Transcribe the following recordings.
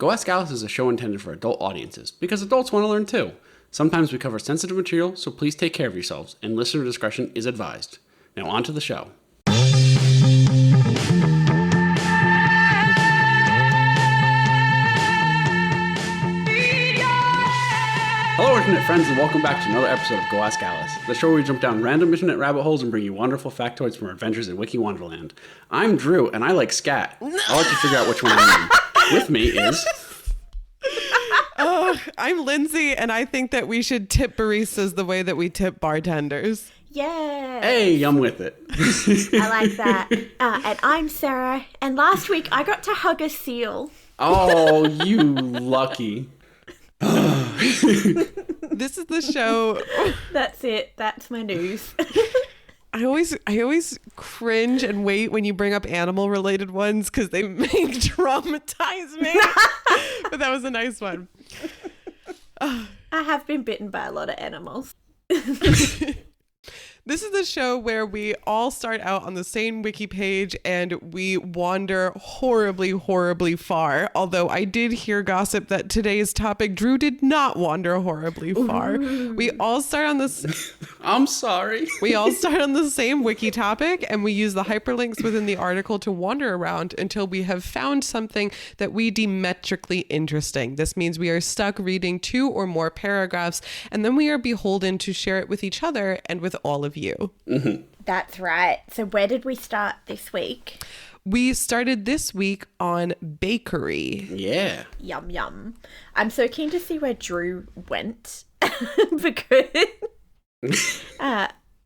Go Ask Alice is a show intended for adult audiences, because adults want to learn too. Sometimes we cover sensitive material, so please take care of yourselves, and listener discretion is advised. Now on to the show. Hello, internet friends, and welcome back to another episode of Go Ask Alice, the show where we jump down random internet rabbit holes and bring you wonderful factoids from our adventures in Wiki Wonderland. I'm Drew, and I like scat. I'll let you figure out which one I am. With me is... I'm Lindsay, and I think that we should tip baristas the way that we tip bartenders. Yeah. Hey, I'm with it. I like that. And I'm Sara, and last week I got to hug a seal. Oh, you lucky. This is the show. That's it. That's my news. I always cringe and wait when you bring up animal related ones because they traumatize me. But that was a nice one. I have been bitten by a lot of animals. This is the show where we all start out on the same wiki page and we wander horribly, horribly far. Although I did hear gossip that today's topic, Drew did not wander horribly far. Ooh. We all start on this. I'm sorry. We all start on the same wiki topic and we use the hyperlinks within the article to wander around until we have found something that we deem metrically interesting. This means we are stuck reading 2 or more paragraphs and then we are beholden to share it with each other and with all of you. Mm-hmm. That's right. So where did we start this week? We started this week on bakery. Yeah. Yum, yum. I'm so keen to see where Drew went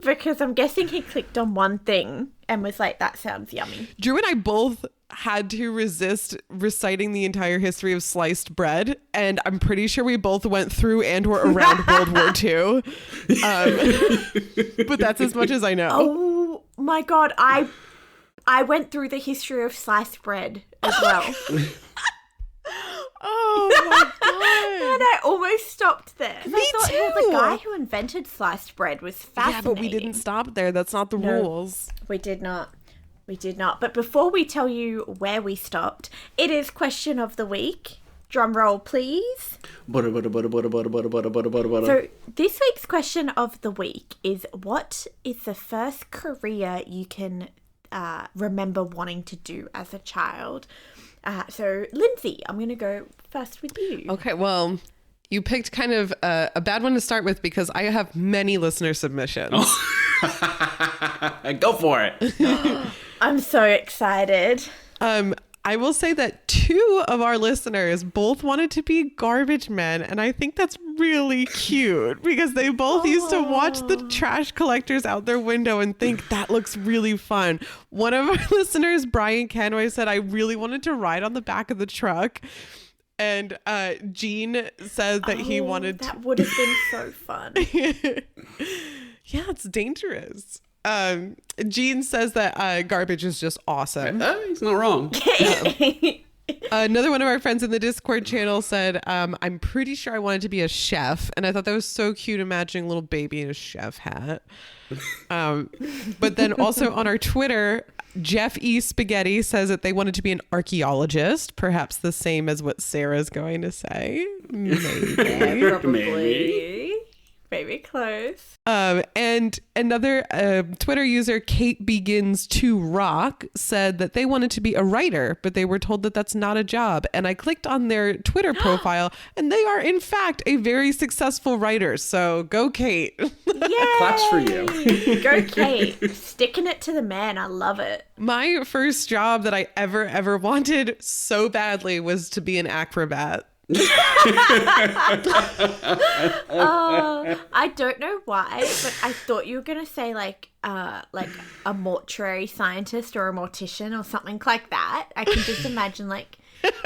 because I'm guessing he clicked on one thing and was like, that sounds yummy. Drew and I both had to resist reciting the entire history of sliced bread, and I'm pretty sure we both went through and were around World War II. But that's as much as I know. Oh my God. I went through the history of sliced bread as well. Oh my God. And I almost stopped there. Me I thought too. the guy who invented sliced bread was fascinating. Yeah, but we didn't stop there. That's not the rules. We did not. We did not. But before we tell you where we stopped, it is question of the week. Drum roll, please. So this week's question of the week is, what is the first career you can remember wanting to do as a child? So, Lindsay, I'm going to go first with you. Okay, well, you picked kind of a bad one to start with because I have many listener submissions. Go for it. I'm so excited. I will say that 2 of our listeners both wanted to be garbage men, and I think that's really cute because they both used to watch the trash collectors out their window and think that looks really fun. One of our listeners, Brian Canway, said, I really wanted to ride on the back of the truck. And Gene said that he wanted that would have been so fun. Yeah, it's dangerous. Gene says that garbage is just awesome. He's not wrong. Another one of our friends in the Discord channel said, I'm pretty sure I wanted to be a chef. And I thought that was so cute, imagining a little baby in a chef hat. But then also on our Twitter, Jeff E. Spaghetti says that they wanted to be an archaeologist, perhaps the same as what Sarah's going to say. Maybe. Yeah, probably. Maybe. Very close. And another Twitter user, Kate Begins to Rock, said that they wanted to be a writer, but they were told that that's not a job. And I clicked on their Twitter profile, and they are, in fact, a very successful writer. So go, Kate. Yay! Claps for you. Go, Kate. Sticking it to the man. I love it. My first job that I ever wanted so badly was to be an acrobat. I don't know why, but I thought you were gonna say like a mortuary scientist or a mortician or something like that. I can just imagine like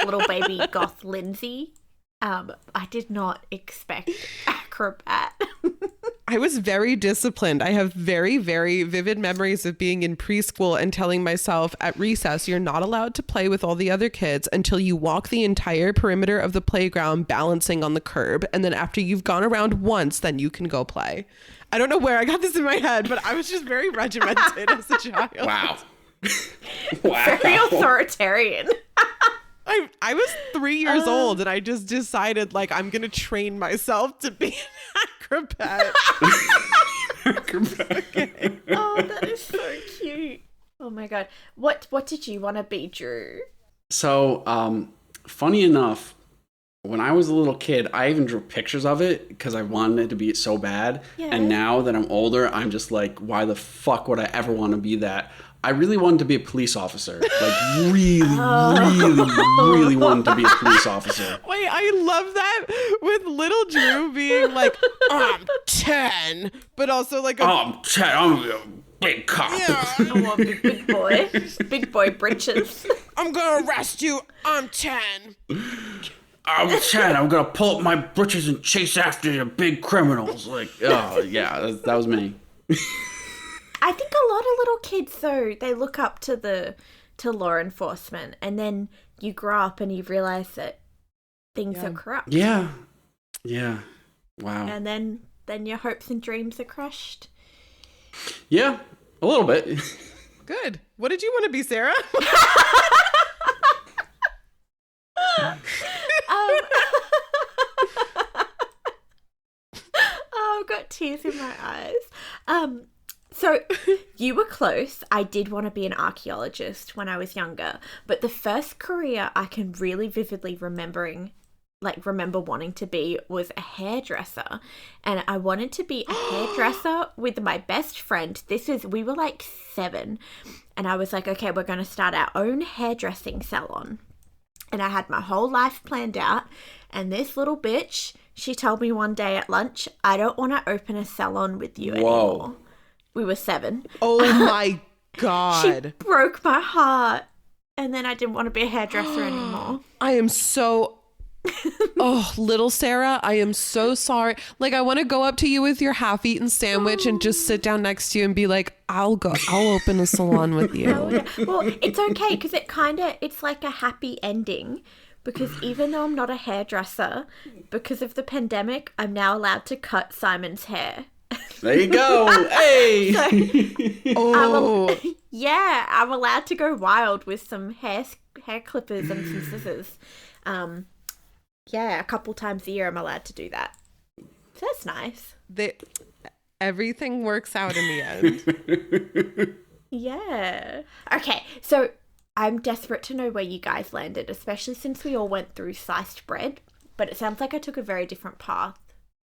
little baby goth Lindsay. I did not expect acrobat. I was very disciplined. I have very, very vivid memories of being in preschool and telling myself at recess, you're not allowed to play with all the other kids until you walk the entire perimeter of the playground balancing on the curb. And then after you've gone around once, then you can go play. I don't know where I got this in my head, but I was just very regimented as a child. Wow. Wow. Very authoritarian. I was 3 years old and I just decided like I'm gonna train myself to be an acrobat. Okay. Oh, that is so cute. Oh my god. What did you want to be, Drew? So, funny enough, when I was a little kid, I even drew pictures of it because I wanted it to be so bad. Yeah. And now that I'm older, I'm just like, why the fuck would I ever want to be that? I really wanted to be a police officer. Like, really wanted to be a police officer. Wait, I love that with little Drew being like, I'm 10, but also like, I'm 10, I'm a big cop. Yeah. I want to be big boy. Big boy britches. I'm gonna arrest you. I'm 10. I'm 10, I'm gonna pull up my britches and chase after the big criminals. Like, oh, yeah, that was me. I think a lot of little kids, though, they look up to law enforcement, and then you grow up and you realize that things are corrupt. Yeah. Wow. And then your hopes and dreams are crushed. Yeah, a little bit. Good. What did you want to be, Sarah? Oh, I've got tears in my eyes. So you were close. I did want to be an archaeologist when I was younger, but the first career I can really vividly remember wanting to be was a hairdresser. And I wanted to be a hairdresser with my best friend. We were like 7, and I was like, okay, we're going to start our own hairdressing salon. And I had my whole life planned out. And this little bitch, she told me one day at lunch, I don't want to open a salon with you anymore. We were 7. Oh my God. She broke my heart. And then I didn't want to be a hairdresser anymore. I am so... Oh, little Sarah, I am so sorry. Like, I want to go up to you with your half-eaten sandwich and just sit down next to you and be like, I'll open a salon with you. Oh, yeah. Well, it's okay because it's like a happy ending. Because even though I'm not a hairdresser, because of the pandemic, I'm now allowed to cut Simon's hair. There you go. Hey. I'm allowed to go wild with some hair clippers and some scissors. A couple times a year I'm allowed to do that. So that's nice. Everything works out in the end. Yeah. Okay, so I'm desperate to know where you guys landed, especially since we all went through sliced bread, but it sounds like I took a very different path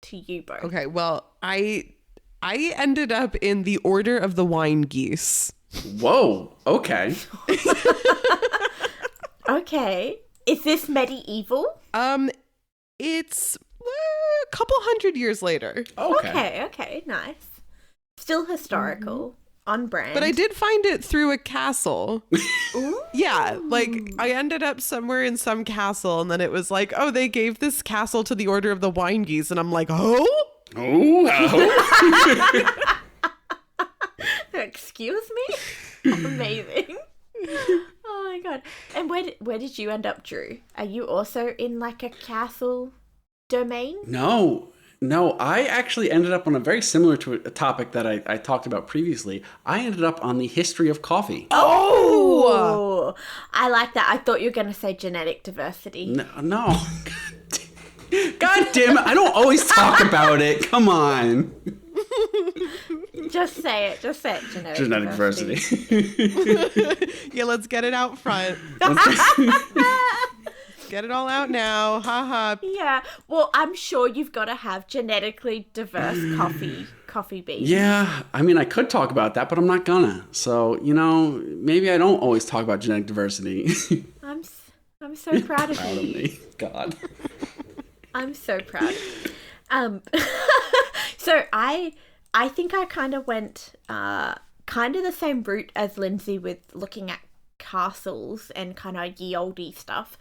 to you both. Okay, well, I ended up in the Order of the Wine Geese. Whoa, okay. Okay. Is this medieval? It's a couple hundred years later. Okay, nice. Still historical, on brand. But I did find it through a castle. Ooh. Yeah, like I ended up somewhere in some castle, and then it was like, oh, they gave this castle to the Order of the Wine Geese, and I'm like, oh? Oh. Excuse me? Amazing. Oh my god. And where did you end up, Drew? Are you also in like a castle domain? No, I actually ended up on a very similar to a topic that I talked about previously. I ended up on the history of coffee. Oh, I like that. I thought you were going to say genetic diversity. No. God damn it. I don't always talk about it. Come on. Just say it. Genetic diversity. Yeah, let's get it out front. Get it all out now. Ha. Yeah. Well, I'm sure you've got to have genetically diverse coffee beans. Yeah. I mean, I could talk about that, but I'm not gonna. So, maybe I don't always talk about genetic diversity. I'm so proud of you. Proud of me. God. I'm so proud. So I think I kind of went kind of the same route as Lindsay with looking at castles and kind of ye olde stuff.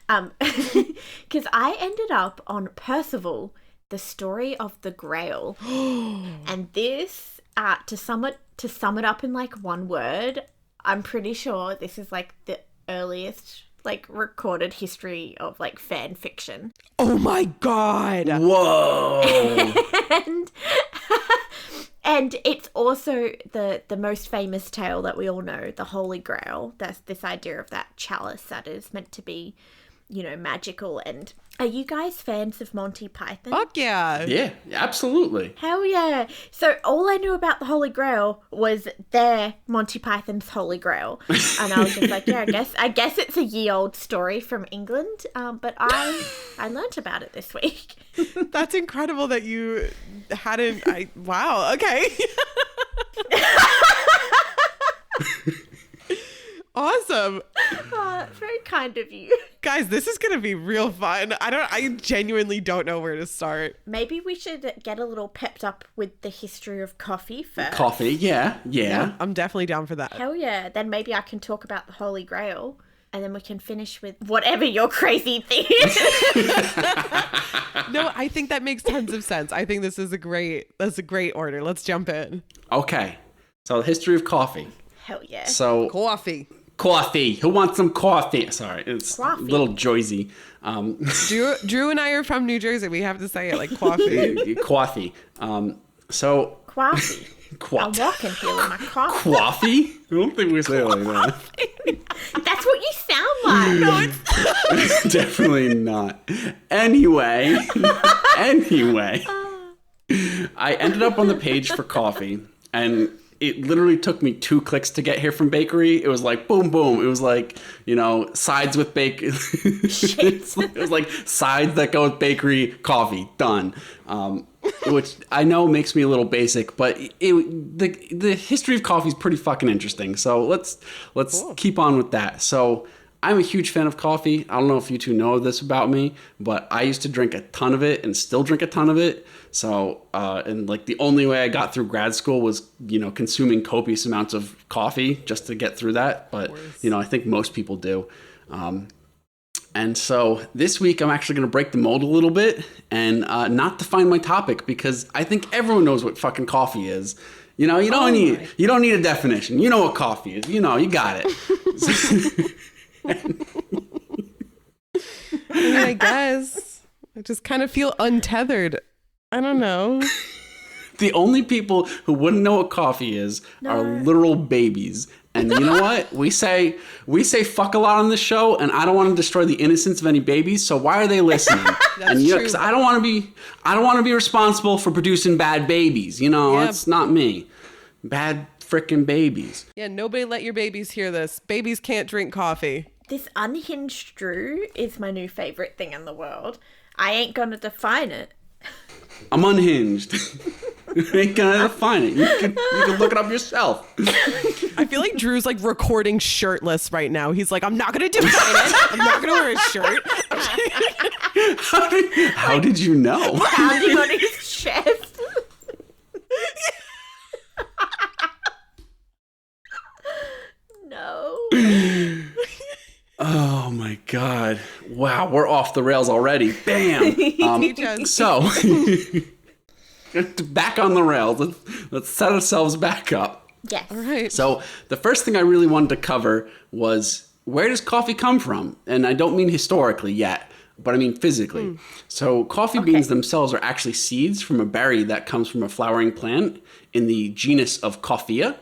Because I ended up on Percival, the story of the Grail. And this, to sum it up in like one word, I'm pretty sure this is like the earliest like recorded history of like fan fiction. Oh my god. Whoa. And it's also the most famous tale that we all know, the Holy Grail. That's this idea of that chalice that is meant to be, magical. And are you guys fans of Monty Python? Fuck yeah. Yeah, absolutely. Hell yeah. So all I knew about the Holy Grail was their Monty Python's Holy Grail. And I was just like, yeah, I guess it's a ye-old story from England. But I learnt about it this week. That's incredible that you hadn't. Wow. Okay. Awesome. Oh, very kind of you. Guys, this is going to be real fun. I genuinely don't know where to start. Maybe we should get a little pepped up with the history of coffee first. Coffee, yeah. I'm definitely down for that. Hell yeah. Then maybe I can talk about the Holy Grail. And then we can finish with whatever your crazy thing is. No, I think that makes tons of sense. I think that's a great order. Let's jump in. Okay. So the history of coffee. Hell yeah. So Coffee. Who wants some coffee? Sorry, it's Coffee. a little Joyzy. Drew and I are from New Jersey. We have to say it like coffee. Coffee. So Coffee. I'm walking here with my coffee. Coffee? I don't think we say it like that. That's what you sound like. No, it's Definitely not. Anyway, I ended up on the page for coffee, and it literally took me 2 clicks to get here from bakery. It was like boom, boom. It was like, sides with bakery. It was like sides that go with bakery, coffee, done. Which I know makes me a little basic, but the history of coffee is pretty fucking interesting. So let's Cool. keep on with that. So I'm a huge fan of coffee. I don't know if you two know this about me, but I used to drink a ton of it and still drink a ton of it. So, and like the only way I got through grad school was, consuming copious amounts of coffee just to get through that. But, I think most people do. And so this week I'm actually going to break the mold a little bit and not define my topic because I think everyone knows what fucking coffee is. You don't need a definition. You know what coffee is. You got it. I guess. I just kind of feel untethered. I don't know. The only people who wouldn't know what coffee is are literal babies. And you know what? We say fuck a lot on this show, and I don't want to destroy the innocence of any babies. So why are they listening? That's and true. Because I don't want to be responsible for producing bad babies. It's not me. Bad frickin' babies. Yeah, nobody let your babies hear this. Babies can't drink coffee. This unhinged Drew is my new favorite thing in the world. I ain't gonna define it. I'm unhinged. I ain't gonna define it. You can look it up yourself. I feel like Drew's like recording shirtless right now. He's like, I'm not gonna define it. I'm not gonna wear a shirt. How did you know? Pounding on his chest. No. Oh my God. Wow, we're off the rails already. Bam. So, back on the rails. Let's set ourselves back up. Yes. All right. So, the first thing I really wanted to cover was where does coffee come from? And I don't mean historically yet, but I mean physically. So, coffee beans themselves are actually seeds from a berry that comes from a flowering plant in the genus of Coffea.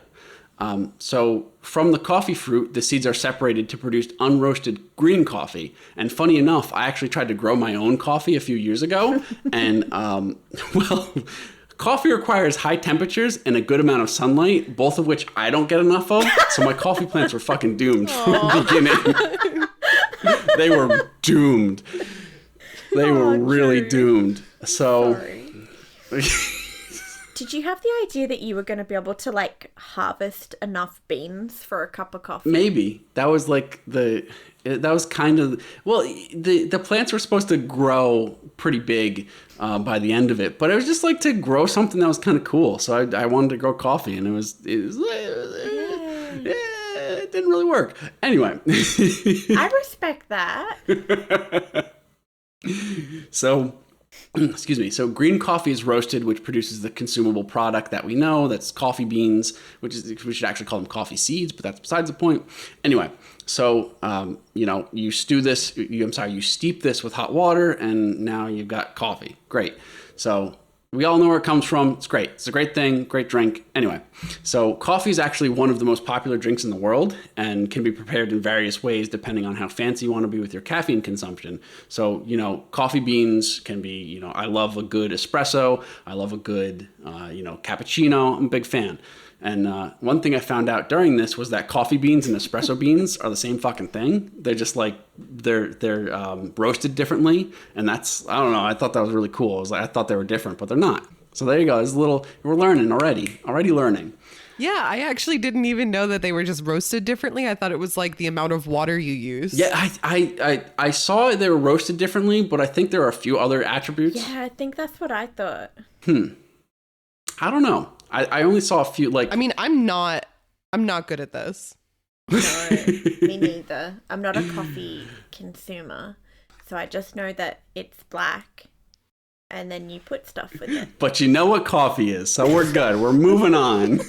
So from the coffee fruit, the seeds are separated to produce unroasted green coffee. And funny enough, I actually tried to grow my own coffee a few years ago. And, coffee requires high temperatures and a good amount of sunlight, both of which I don't get enough of. So my coffee plants were fucking doomed from the beginning. They were doomed. They were really doomed. So... Sorry. Did you have the idea that you were going to be able to harvest enough beans for a cup of coffee? Maybe. That was the plants were supposed to grow pretty big by the end of it, but it was just to grow something that was kind of cool. So I wanted to grow coffee, and it didn't really work. Anyway. I respect that. So... Excuse me. So green coffee is roasted, which produces the consumable product that we know. That's coffee beans, we should actually call them coffee seeds, but that's besides the point. Anyway, so you steep this with hot water, and now you've got coffee. Great. So We all know where it comes from. It's great. It's a great thing, great drink. Anyway, so coffee is actually one of the most popular drinks in the world and can be prepared in various ways depending on how fancy you want to be with your caffeine consumption. So, coffee beans can be, I love a good espresso. I love a good, cappuccino. I'm a big fan. And one thing I found out during this was that coffee beans and espresso beans are the same fucking thing. They're just like, they're roasted differently. And I don't know, I thought that was really cool. I thought they were different, but they're not. So there you go. We're learning already learning. Yeah, I actually didn't even know that they were just roasted differently. I thought it was like the amount of water you use. Yeah, I saw they were roasted differently, but I think there are a few other attributes. Yeah, I think that's what I thought. I don't know. I only saw a few, like... I mean, I'm not good at this. No, me neither. I'm not a coffee consumer, so I just know that it's black, and then you put stuff with it. But you know what coffee is, so we're good. We're moving on.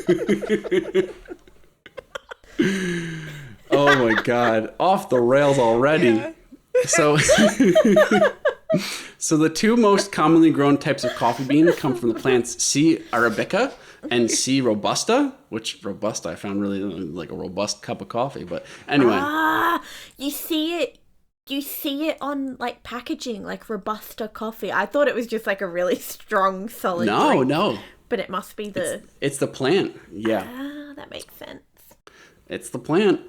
Oh my God. Off the rails already. Yeah. So the two most commonly grown types of coffee bean come from the plants C. arabica and C. robusta, which robusta I found really like a robust cup of coffee. But anyway. You see it on like packaging, like robusta coffee. I thought it was just like a really strong, solid drink. No. But it must be it's the plant. Yeah. That makes sense. It's the plant.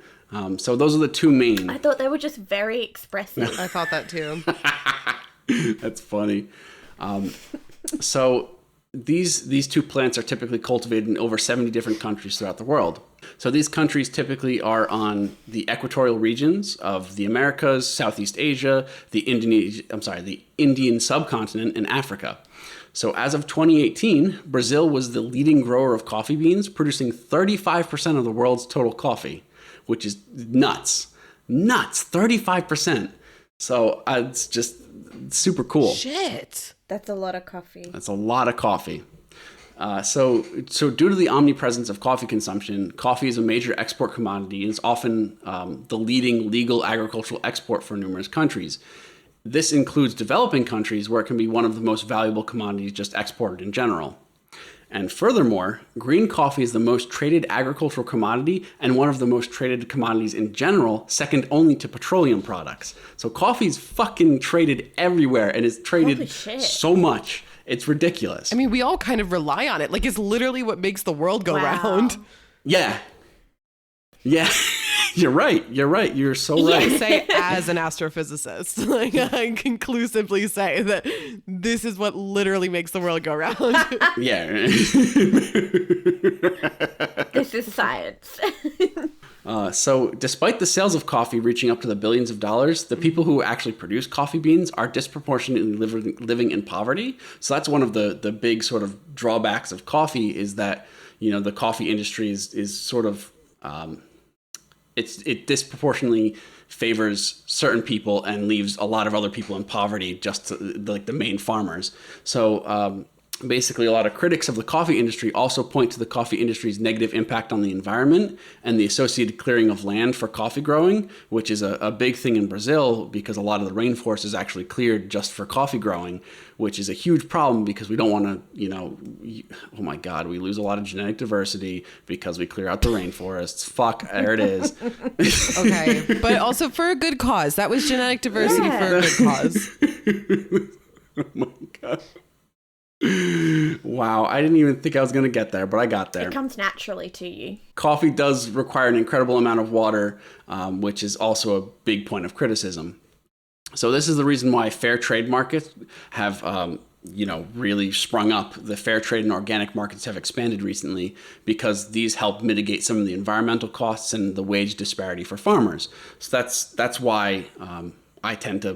So those are the two main. I thought they were just very expressive. I thought that too. That's funny. So these two plants are typically cultivated in over 70 different countries throughout the world. So these countries typically are on the equatorial regions of the Americas, Southeast Asia, the Indian subcontinent, and Africa. So as of 2018, Brazil was the leading grower of coffee beans, producing 35% of the world's total coffee, which is nuts. 35%. So it's just super cool. Shit. That's a lot of coffee. That's a lot of coffee. So due to the omnipresence of coffee consumption, coffee is a major export commodity and is often the leading legal agricultural export for numerous countries. This includes developing countries where it can be one of the most valuable commodities just exported in general. And furthermore, green coffee is the most traded agricultural commodity and one of the most traded commodities in general, second only to petroleum products. So coffee's fucking traded everywhere and is traded so much. It's ridiculous. I mean, we all kind of rely on it. Like, it's literally what makes the world go round. Yeah. You're right. You're so right. I say as an astrophysicist, like I conclusively say that this is what literally makes the world go round. Yeah. This is science. So despite the sales of coffee reaching up to the billions of dollars, the people who actually produce coffee beans are disproportionately living in poverty. So that's one of the big sort of drawbacks of coffee is that, the coffee industry is sort of... It disproportionately favors certain people and leaves a lot of other people in poverty, just like the main farmers. So basically, a lot of critics of the coffee industry also point to the coffee industry's negative impact on the environment and the associated clearing of land for coffee growing, which is a big thing in Brazil because a lot of the rainforest is actually cleared just for coffee growing, which is a huge problem because we don't want to, oh my God, we lose a lot of genetic diversity because we clear out the rainforests. Fuck, there it is. Okay, but also for a good cause. That was genetic diversity for a good cause. Oh my God. Wow, I didn't even think I was going to get there, but I got there. It comes naturally to you. Coffee does require an incredible amount of water, which is also a big point of criticism. So this is the reason why fair trade markets have, really sprung up. The fair trade and organic markets have expanded recently because these help mitigate some of the environmental costs and the wage disparity for farmers. So that's why I do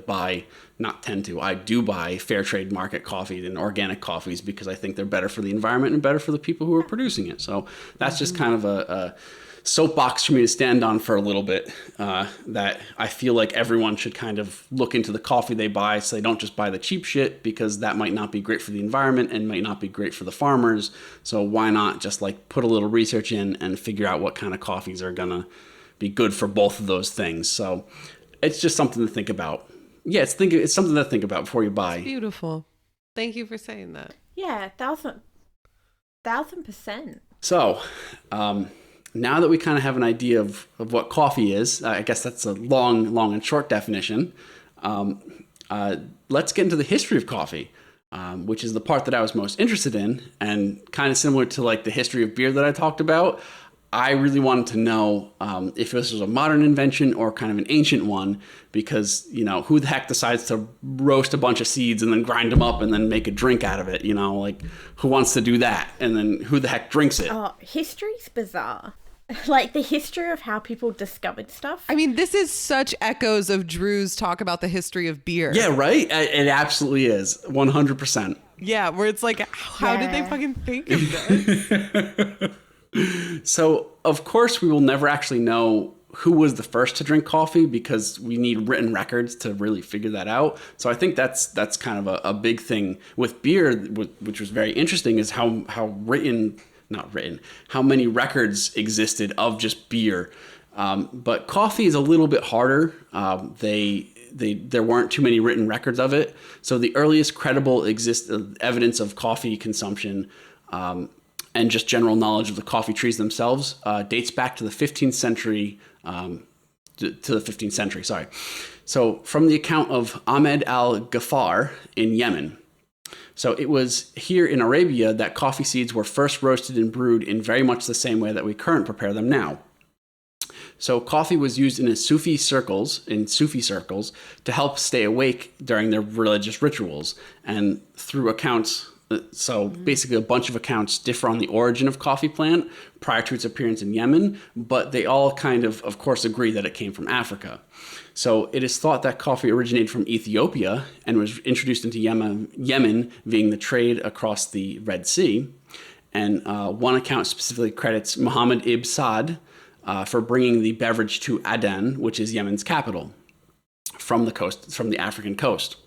buy fair trade market coffee and organic coffees because I think they're better for the environment and better for the people who are producing it. So that's just kind of a soapbox for me to stand on for a little bit, that I feel like everyone should kind of look into the coffee they buy so they don't just buy the cheap shit because that might not be great for the environment and might not be great for the farmers. So why not just like put a little research in and figure out what kind of coffees are going to be good for both of those things. So it's just something to think about. Yeah, it's something to think about before you buy. It's beautiful. Thank you for saying that. Yeah, thousand percent. So, now that we kind of have an idea of what coffee is, I guess that's a long and short definition. Let's get into the history of coffee, which is the part that I was most interested in, and kind of similar to like the history of beer that I talked about. I really wanted to know if this was a modern invention or kind of an ancient one, because, who the heck decides to roast a bunch of seeds and then grind them up and then make a drink out of it? Like, who wants to do that? And then who the heck drinks it? Oh, history's bizarre. Like the history of how people discovered stuff. I mean, this is such echoes of Drew's talk about the history of beer. Yeah, right? It absolutely is. 100%. Yeah, where it's like, how did they fucking think of this? So, of course, we will never actually know who was the first to drink coffee, because we need written records to really figure that out. So I think that's kind of a big thing with beer, which was very interesting, is how many records existed of just beer. But coffee is a little bit harder. There weren't too many written records of it. So the earliest credible evidence of coffee consumption and just general knowledge of the coffee trees themselves dates back to the 15th century. Sorry. So from the account of Ahmed al-Ghaffar in Yemen. So it was here in Arabia that coffee seeds were first roasted and brewed in very much the same way that we currently prepare them now. So coffee was used in Sufi circles to help stay awake during their religious rituals. And through accounts, so basically a bunch of accounts differ on the origin of coffee plant prior to its appearance in Yemen, but they all kind of course, agree that it came from Africa. So it is thought that coffee originated from Ethiopia and was introduced into Yemen via the trade across the Red Sea. And one account specifically credits Muhammad ibn Sa'd for bringing the beverage to Aden, which is Yemen's capital, from the African coast.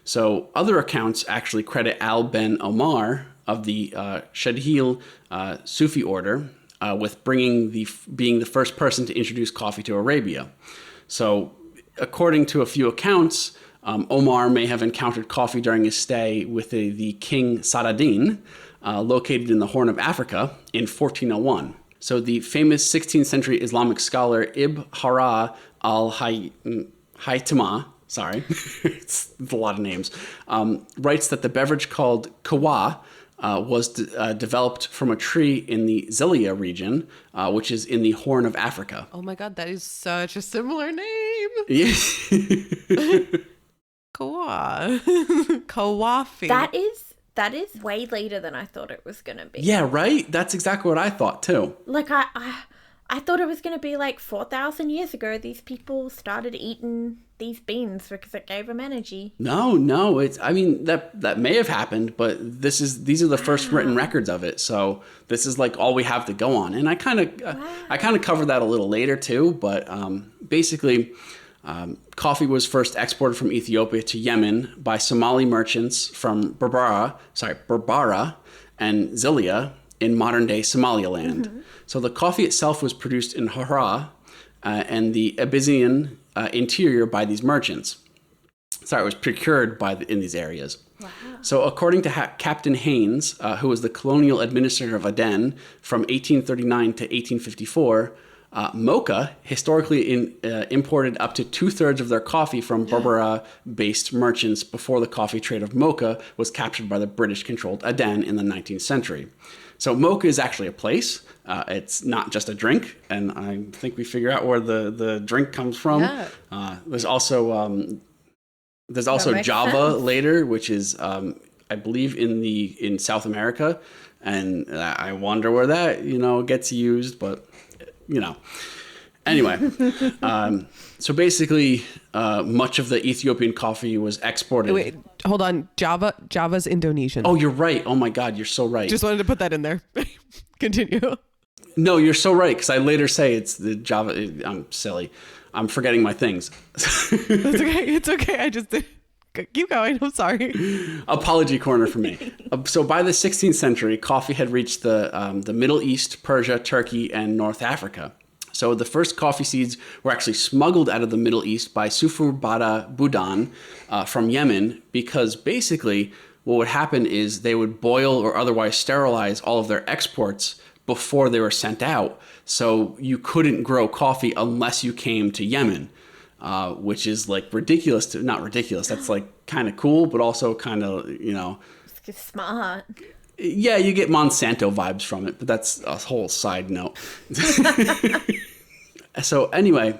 So other accounts actually credit Al ben Omar of the Shadhil Sufi order with being the first person to introduce coffee to Arabia. So according to a few accounts, Omar may have encountered coffee during his stay with the King Saladin, located in the Horn of Africa in 1401. So the famous 16th century Islamic scholar Ibn Hara al-Haytama, sorry, it's a lot of names, writes that the beverage called kawa was developed from a tree in the Zelia region, which is in the Horn of Africa. Oh my God, that is such a similar name. Yeah. Kawa. Kawafi. That is way later than I thought it was going to be. Yeah, right? That's exactly what I thought too. Like I thought it was going to be like 4,000 years ago these people started eating these beans because it gave them energy. No, that may have happened, but these are the first written records of it. So this is like all we have to go on. And I kind of covered that a little later too, but basically coffee was first exported from Ethiopia to Yemen by Somali merchants from Berbera and Zelia in modern-day Somaliland. Mm-hmm. So the coffee itself was produced in Hara and the Abyssinian interior by these merchants. Sorry, it was procured in these areas. Wow. So according to Captain Haynes, who was the colonial administrator of Aden from 1839 to 1854, Mocha historically imported up to 2/3 of their coffee from Berbera-based merchants before the coffee trade of Mocha was captured by the British-controlled Aden in the 19th century. So Mocha is actually a place. It's not just a drink, and I think we figure out where the drink comes from. Yeah. There's also Java later, which is I believe in South America, and I wonder where that gets used, but. Anyway, so basically, much of the Ethiopian coffee was exported. Wait, hold on. Java's Indonesian. Oh, you're right. Oh my God, you're so right. Just wanted to put that in there. Continue. No, you're so right, because I later say it's the Java. I'm silly. I'm forgetting my things. It's okay. I just keep going. I'm sorry. Apology corner for me. So by the 16th century, coffee had reached the Middle East, Persia, Turkey, and North Africa. So the first coffee seeds were actually smuggled out of the Middle East by Sufur Bada Budan from Yemen, because basically what would happen is they would boil or otherwise sterilize all of their exports before they were sent out. So you couldn't grow coffee unless you came to Yemen, which is like ridiculous. Not ridiculous. That's like kind of cool, but also kind of, It's smart. Yeah, you get Monsanto vibes from it, but that's a whole side note. So anyway,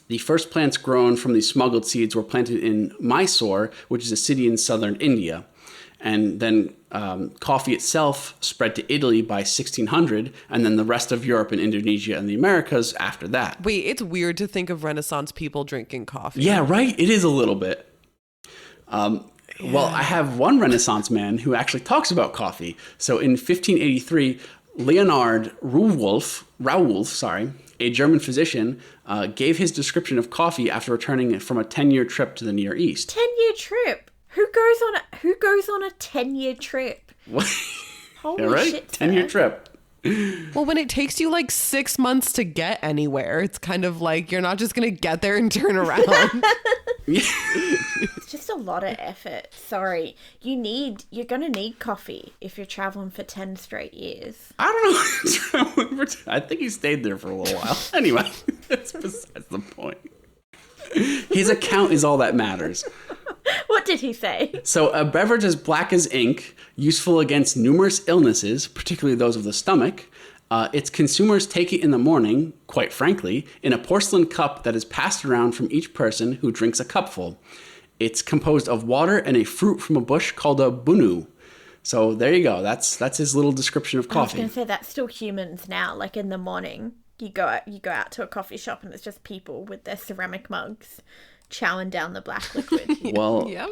the first plants grown from these smuggled seeds were planted in Mysore, which is a city in southern India. And then coffee itself spread to Italy by 1600, and then the rest of Europe and Indonesia and the Americas after that. Wait, it's weird to think of Renaissance people drinking coffee. Yeah, right? It is a little bit. Well, I have one Renaissance man who actually talks about coffee. So in 1583, Leonhard Rauwolf, a German physician, gave his description of coffee after returning from a 10-year trip to the Near East. 10-year trip? Who goes on a 10-year trip? Holy yeah, right? shit. 10-year trip. Well, when it takes you like 6 months to get anywhere, it's kind of like you're not just going to get there and turn around. It's just a lot of effort. Sorry. You're going to need coffee if you're traveling for 10 straight years. I don't know. I think he stayed there for a little while. Anyway, that's besides the point. His account is all that matters. What did he say? So a beverage as black as ink, useful against numerous illnesses, particularly those of the stomach. Its consumers take it in the morning, quite frankly, in a porcelain cup that is passed around from each person who drinks a cupful. It's composed of water and a fruit from a bush called a bunu. So there you go. That's his little description of coffee. I was going to say that's still humans now. Like in the morning, you go out to a coffee shop and it's just people with their ceramic mugs chowing down the black liquid. Well, Yep.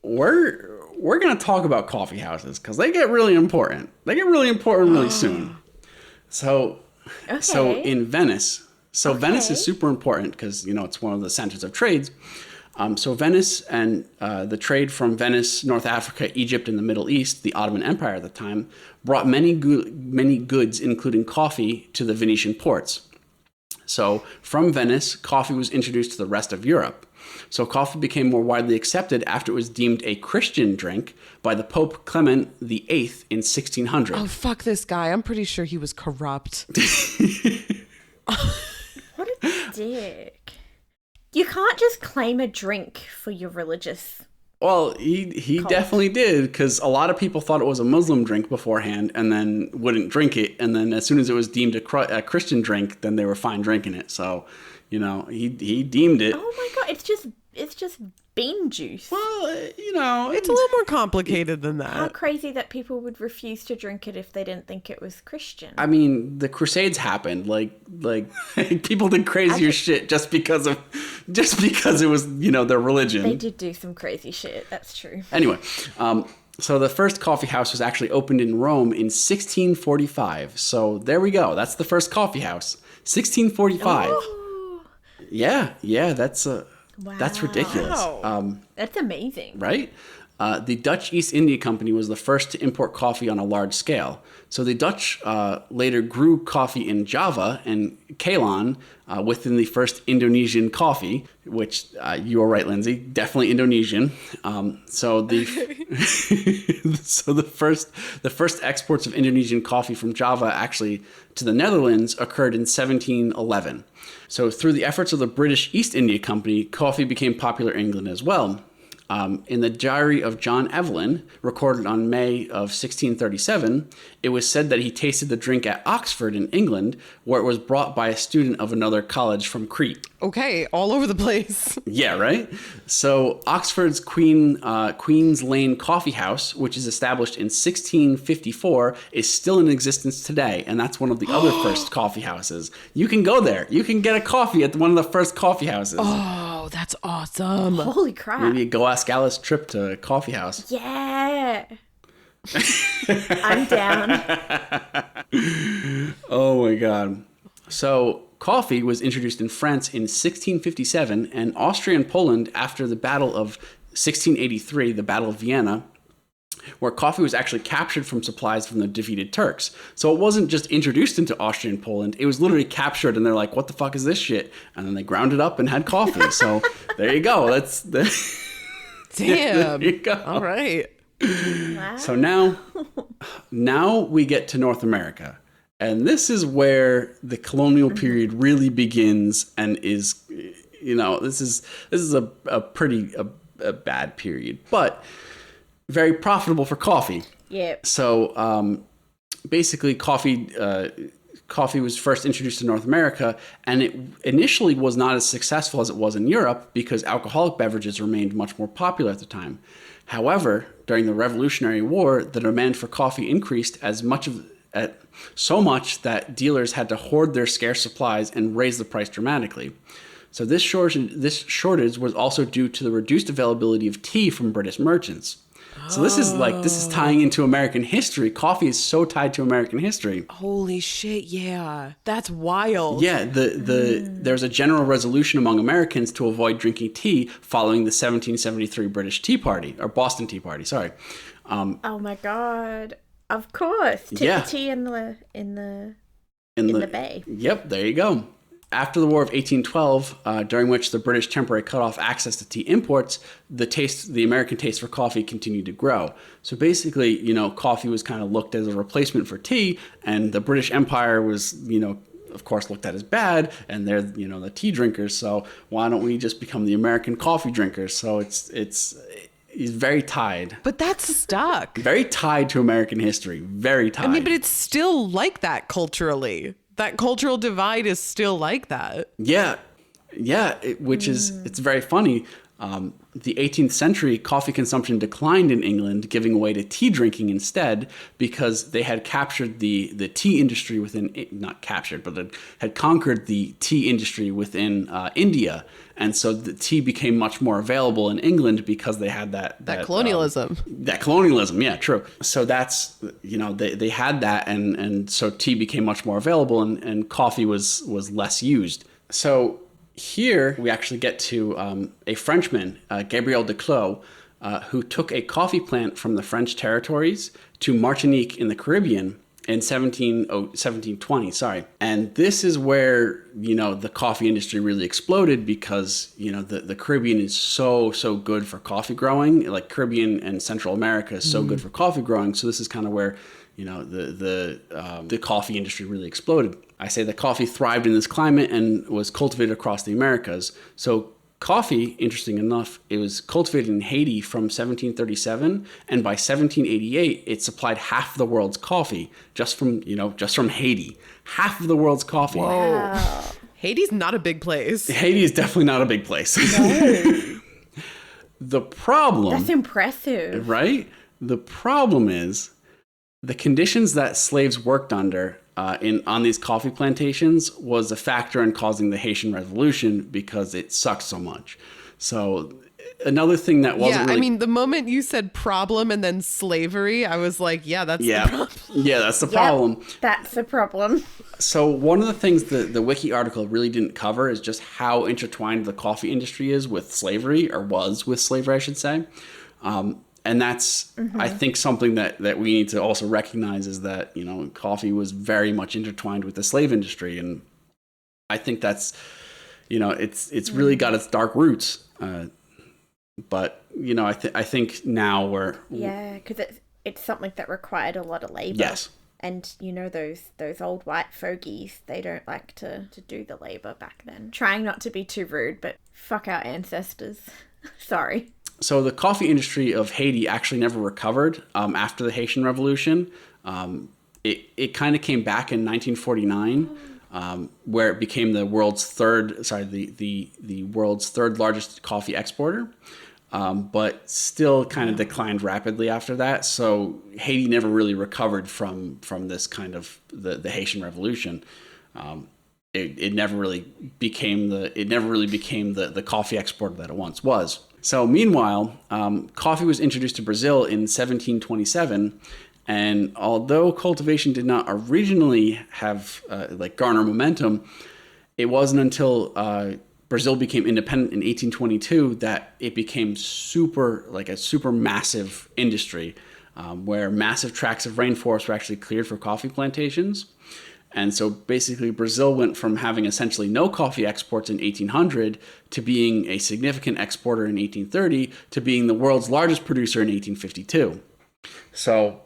we're going to talk about coffee houses because they get really important. They get really important really soon. So in Venice, Venice is super important because, it's one of the centers of trades. So Venice and the trade from Venice, North Africa, Egypt, and the Middle East, the Ottoman Empire at the time, brought many goods, including coffee, to the Venetian ports. So from Venice, coffee was introduced to the rest of Europe. So coffee became more widely accepted after it was deemed a Christian drink by the Pope Clement VIII in 1600. Oh, fuck this guy. I'm pretty sure he was corrupt. What a dick. You can't just claim a drink for your religious... Well, he definitely did, because a lot of people thought it was a Muslim drink beforehand and then wouldn't drink it. And then as soon as it was deemed a Christian drink, then they were fine drinking it. So, he deemed it. Oh my God, it's just bean juice. Well, It's a little more complicated than How that. crazy that people would refuse to drink it if they didn't think it was Christian. I mean, the Crusades happened. Like people did crazier shit just because it was, their religion. They did do some crazy shit. That's true. Anyway, so the first coffee house was actually opened in Rome in 1645. So there we go. That's the first coffee house. 1645. Oh, Yeah, that's ridiculous. wow. That's amazing. Right? The Dutch East India Company was the first to import coffee on a large scale. So the Dutch later grew coffee in Java and Ceylon within the first Indonesian coffee, which you were right, Lindsay, definitely Indonesian. So the first exports of Indonesian coffee from Java actually to the Netherlands occurred in 1711. So through the efforts of the British East India Company, coffee became popular in England as well. In the diary of John Evelyn, recorded on May of 1637, it was said that he tasted the drink at Oxford in England, where it was brought by a student of another college from Crete. Okay, all over the place. Yeah, right? So Oxford's Queen's Lane Coffee House, which is established in 1654, is still in existence today, and that's one of the other first coffee houses. You can go there. You can get a coffee at one of the first coffee houses. Oh, that's awesome. Holy crap. Maybe a Go Ask Alice trip to a coffee house. Yeah. I'm down. Oh my God. So coffee was introduced in France in 1657 and Austria and Poland after the Battle of 1683, the Battle of Vienna, where coffee was actually captured from supplies from the defeated Turks. So it wasn't just introduced into Austria and Poland, it was literally captured and they're like, what the fuck is this shit? And then they ground it up and had coffee. So there you go. Damn. There you go. All right. Wow. So now we get to North America. And this is where the colonial period really begins and is, this is a pretty bad period, but very profitable for coffee. Yeah. So basically coffee was first introduced to North America, and it initially was not as successful as it was in Europe because alcoholic beverages remained much more popular at the time. However, during the Revolutionary War, the demand for coffee increased so much that dealers had to hoard their scarce supplies and raise the price dramatically. So this shortage was also due to the reduced availability of tea from British merchants. So this is tying into American history. Coffee is so tied to American history. Holy shit, yeah. That's wild. Yeah, there's a general resolution among Americans to avoid drinking tea following the 1773 British Tea Party, or Boston Tea Party, sorry. Oh my god. Of course. Tip Yeah. the tea in the bay. Yep, there you go. After the War of 1812, during which the British temporarily cut off access to tea imports, the American taste for coffee continued to grow. So basically, coffee was kind of looked as a replacement for tea, and the British Empire was, of course, looked at as bad, and they're, the tea drinkers. So why don't we just become the American coffee drinkers? So it's very tied. But that's stuck. Very tied to American history. Very tied. I mean, but it's still like that culturally. That cultural divide is still like that. Yeah, it's very funny. The 18th century, coffee consumption declined in England, giving way to tea drinking instead, because they had captured the tea industry not captured, but had conquered the tea industry within India. And so the tea became much more available in England because they had that colonialism. That colonialism, yeah, true. So that's, they had that, and so tea became much more available, and coffee was less used. So here we actually get to a Frenchman, Gabriel Duclos, who took a coffee plant from the French territories to Martinique in the Caribbean in 1720, sorry. And this is where, the coffee industry really exploded because, the Caribbean is so good for coffee growing. Like Caribbean and Central America is so good for coffee growing. So this is kind of where, the coffee industry really exploded. I say that coffee thrived in this climate and was cultivated across the Americas. So coffee, interesting enough, it was cultivated in Haiti from 1737, and by 1788, it supplied half the world's coffee just from Haiti. Half of the world's coffee. Whoa. Wow. Haiti's not a big place. Haiti is definitely not a big place. No. The problem... That's impressive. Right? The problem is the conditions that slaves worked under on these coffee plantations was a factor in causing the Haitian Revolution because it sucked so much. So another thing that wasn't really... I mean, the moment you said problem and then slavery, I was like, that's the problem. Yeah, that's the problem. That's the problem. So one of the things the Wiki article really didn't cover is just how intertwined the coffee industry is with slavery, or was with slavery, I should say. And that's, I think, something that we need to also recognize is that, coffee was very much intertwined with the slave industry. And I think that's, it's really got its dark roots. But, I think now we're... Yeah, because it's something that required a lot of labor. Yes. And, those old white fogies, they don't like to do the labor back then. Trying not to be too rude, but fuck our ancestors. Sorry. So the coffee industry of Haiti actually never recovered after the Haitian Revolution. It kind of came back in 1949, where it became the world's the world's third largest coffee exporter, but still kind of declined rapidly after that. So Haiti never really recovered from this kind of the Haitian Revolution. It never really became the coffee exporter that it once was. So meanwhile, coffee was introduced to Brazil in 1727, and although cultivation did not originally have garner momentum, it wasn't until Brazil became independent in 1822 that it became a super massive industry, where massive tracts of rainforest were actually cleared for coffee plantations. And so basically Brazil went from having essentially no coffee exports in 1800 to being a significant exporter in 1830 to being the world's largest producer in 1852. So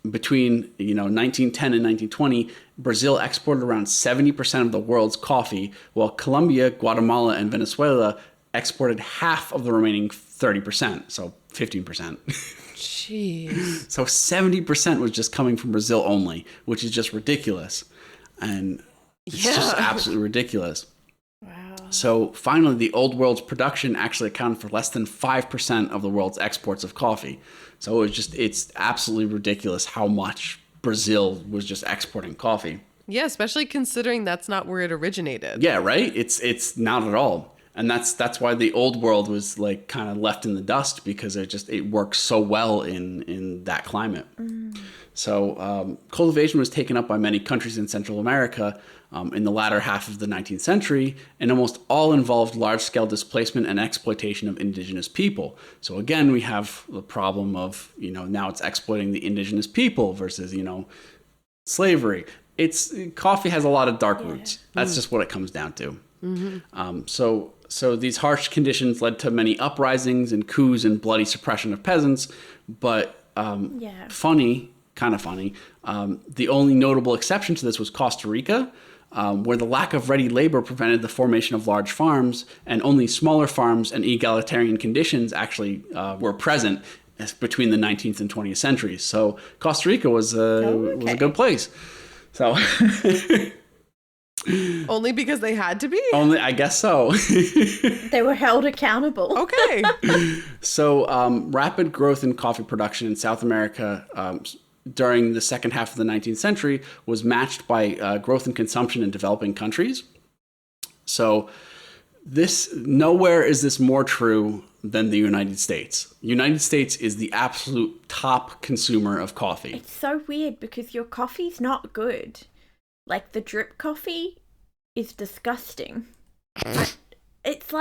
between 1910 and 1920, Brazil exported around 70% of the world's coffee, while Colombia, Guatemala, and Venezuela exported half of the remaining 30%, so 15%. Jeez. So 70% was just coming from Brazil only, which is just ridiculous. And it's just absolutely ridiculous. Wow. So finally, the old world's production actually accounted for less than 5% of the world's exports of coffee. So it's absolutely ridiculous how much Brazil was just exporting coffee. Yeah, especially considering that's not where it originated. Yeah, right? It's not at all. And that's why the old world was like kind of left in the dust, because it works so well in that climate. So cultivation was taken up by many countries in Central America in the latter half of the 19th century, and almost all involved large-scale displacement and exploitation of indigenous people. So again, we have the problem of, now it's exploiting the indigenous people versus, slavery. Coffee has a lot of dark roots. That's just what it comes down to. So these harsh conditions led to many uprisings and coups and bloody suppression of peasants. But kind of funny, the only notable exception to this was Costa Rica, where the lack of ready labor prevented the formation of large farms, and only smaller farms and egalitarian conditions actually were present between the 19th and 20th centuries. So Costa Rica was a good place. So only because they had to be? Only, I guess so. They were held accountable. Okay. So rapid growth in coffee production in South America during the second half of the 19th century was matched by growth in consumption in developing countries. So nowhere is this more true than the United States. United States is the absolute top consumer of coffee. It's so weird because your coffee's not good. Like, the drip coffee is disgusting. It's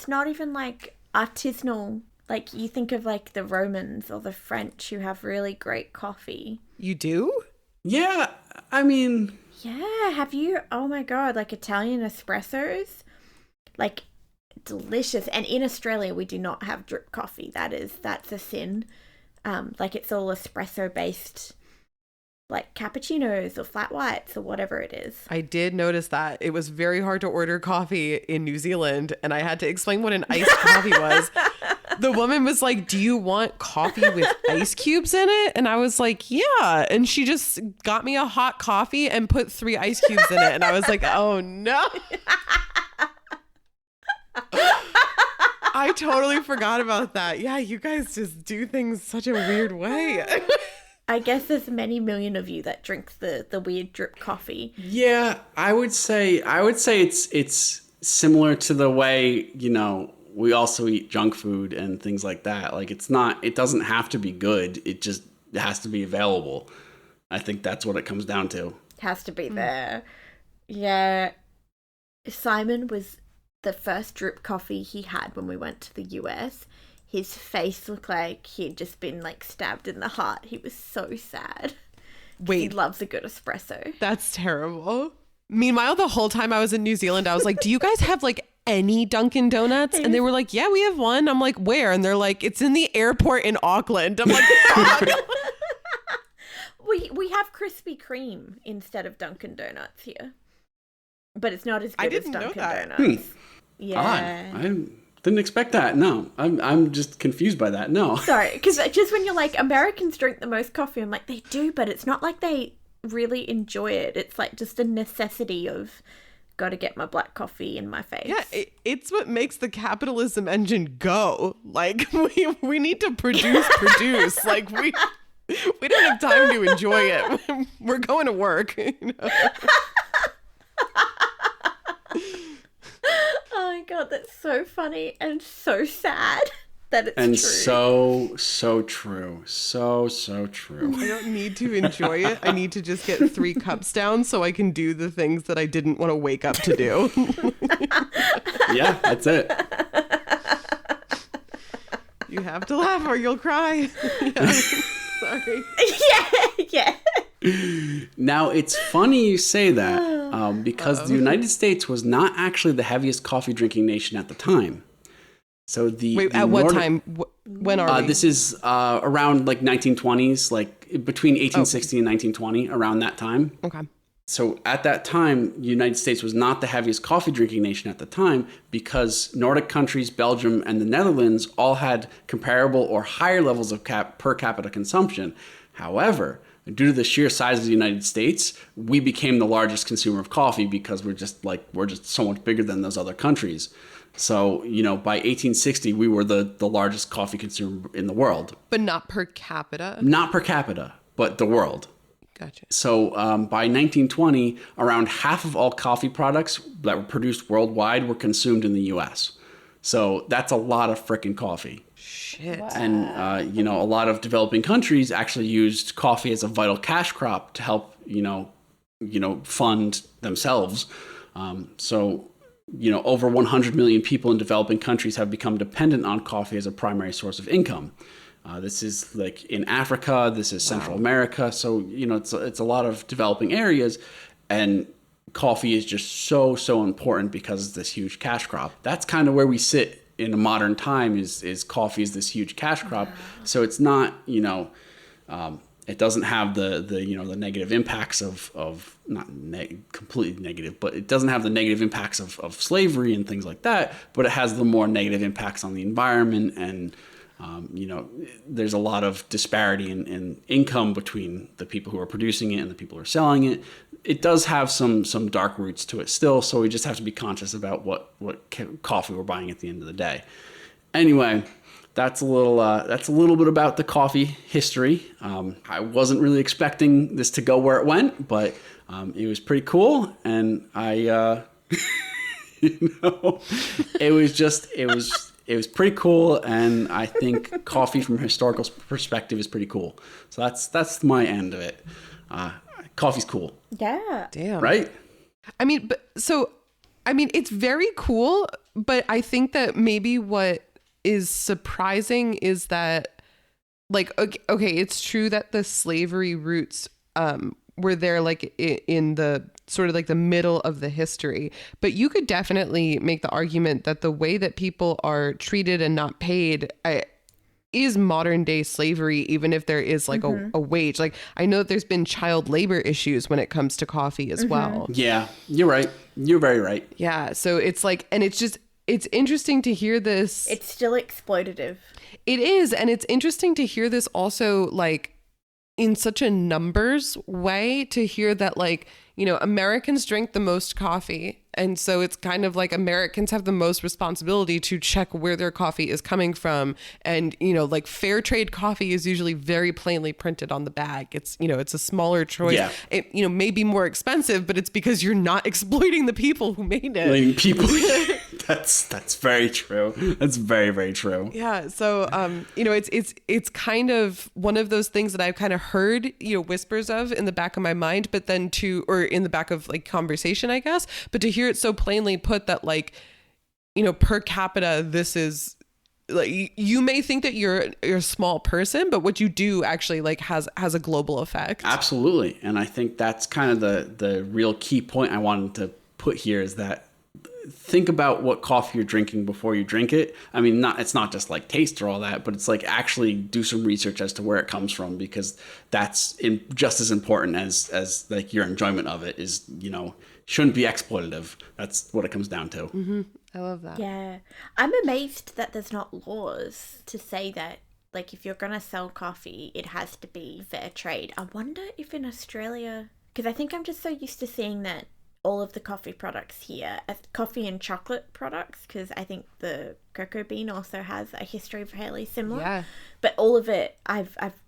not even like artisanal. Like, you think of like the Romans or the French who have really great coffee. You do? Yeah, I mean... Yeah, have you? Oh my God, like Italian espressos? Like, delicious. And in Australia, we do not have drip coffee. That's a sin. Like, it's all espresso based, like cappuccinos or flat whites or whatever it is. I did notice that. It was very hard to order coffee in New Zealand, and I had to explain what an iced coffee was. The woman was like, "Do you want coffee with ice cubes in it?" And I was like, "Yeah." And she just got me a hot coffee and put 3 ice cubes in it. And I was like, "Oh no." I totally forgot about that. Yeah, you guys just do things such a weird way. I guess there's many million of you that drink the weird drip coffee. Yeah, I would say it's similar to the way, we also eat junk food and things like that. Like, it doesn't have to be good. It has to be available. I think that's what it comes down to. It has to be there. Yeah. Simon was the first drip coffee he had when we went to the US. His face looked like he had just been like stabbed in the heart. He was so sad. Wait. He loves a good espresso. That's terrible. Meanwhile, the whole time I was in New Zealand, I was like, "Do you guys have like any Dunkin' Donuts?" And they were like, "Yeah, we have one." I'm like, "Where?" And they're like, "It's in the airport in Auckland." I'm like, "Fuck." We have Krispy Kreme instead of Dunkin' Donuts here. But it's not as good as Dunkin' Donuts. Yeah. I didn't expect that. No, I'm just confused by that. No. Sorry, because just when you're like, Americans drink the most coffee, I'm like, they do, but it's not like they really enjoy it. It's like just a necessity of gotta get my black coffee in my face. Yeah, it's what makes the capitalism engine go. Like, we need to produce. Like, we don't have time to enjoy it. We're going to work. Oh my God, that's so funny and so sad that it's and true. so true. So true. I don't need to enjoy it. I need to just get 3 cups down so I can do the things that I didn't want to wake up to do. Yeah, that's it. You have to laugh or you'll cry. Yeah. Sorry. Yeah. Now, it's funny you say that because the United States was not actually the heaviest coffee drinking nation at the time. So Wait, at what time? When are we? This is around like 1920s, like between 1860 and 1920, around that time. Okay. So at that time, the United States was not the heaviest coffee drinking nation at the time because Nordic countries, Belgium, and the Netherlands all had comparable or higher levels of per capita consumption. However, due to the sheer size of the United States, we became the largest consumer of coffee because we're just so much bigger than those other countries. So, you know, by 1860, we were the largest coffee consumer in the world. But not per capita? Not per capita, but the world. Gotcha. So by 1920, around half of all coffee products that were produced worldwide were consumed in the U.S. So that's a lot of frickin' coffee. Shit. Wow. And, you know, a lot of developing countries actually used coffee as a vital cash crop to help, you know, fund themselves. So, you know, over 100 million people in developing countries have become dependent on coffee as a primary source of income. This is like in Africa, this is Central America. So, you know, it's a lot of developing areas, and coffee is just so important because it's this huge cash crop. That's kind of where we sit in a modern time is coffee is this huge cash crop. So it's not, you know, it doesn't have the you know, the negative impacts of not completely negative, but it doesn't have the negative impacts of slavery and things like that, but it has the more negative impacts on the environment. And you know, there's a lot of disparity in income between the people who are producing it and the people who are selling it. It does have some dark roots to it still, so we just have to be conscious about what coffee we're buying at the end of the day. Anyway, that's a little bit about the coffee history. I wasn't really expecting this to go where it went, but it was pretty cool, and I you know, it was pretty cool, and I think coffee from a historical perspective is pretty cool. So that's my end of it. Coffee's cool. Yeah. Damn. Right? I mean, it's very cool, but I think that maybe what is surprising is that, like, okay, it's true that the slavery roots were there, like, in the sort of like the middle of the history, but you could definitely make the argument that the way that people are treated and not paid is modern day slavery, even if there is like a wage. Like, I know that there's been child labor issues when it comes to coffee as well. Yeah, you're right. You're very right. Yeah. So it's like, and it's interesting to hear this. It's still exploitative. It is. And it's interesting to hear this also, like, in such a numbers way, to hear that, like, you know, Americans drink the most coffee. And so it's kind of like Americans have the most responsibility to check where their coffee is coming from. And, you know, like, fair trade coffee is usually very plainly printed on the bag. It's, you know, it's a smaller choice. Yeah. It, you know, may be more expensive, but it's because you're not exploiting the people who made it. Like, people. That's very true. That's very, very true. Yeah. So, you know, it's kind of one of those things that I've kind of heard, you know, whispers of in the back of my mind, but then or in the back of, like, conversation, I guess, but to hear it so plainly put that, like, you know, per capita, this is, like, you may think that you're a small person, but what you do actually, like, has a global effect. Absolutely. And I think that's kind of the real key point I wanted to put here, is that think about what coffee you're drinking before you drink it. I mean, it's not just like taste or all that, but it's like actually do some research as to where it comes from, because that's just as important as like your enjoyment of it is, you know, shouldn't be exploitative. That's what it comes down to. Mm-hmm. I love that. Yeah. I'm amazed that there's not laws to say that, like, if you're going to sell coffee, it has to be fair trade. I wonder if in Australia, because I think I'm just so used to seeing that all of the coffee products here, coffee and chocolate products, because I think the cocoa bean also has a history fairly similar. Yeah. But all of it, I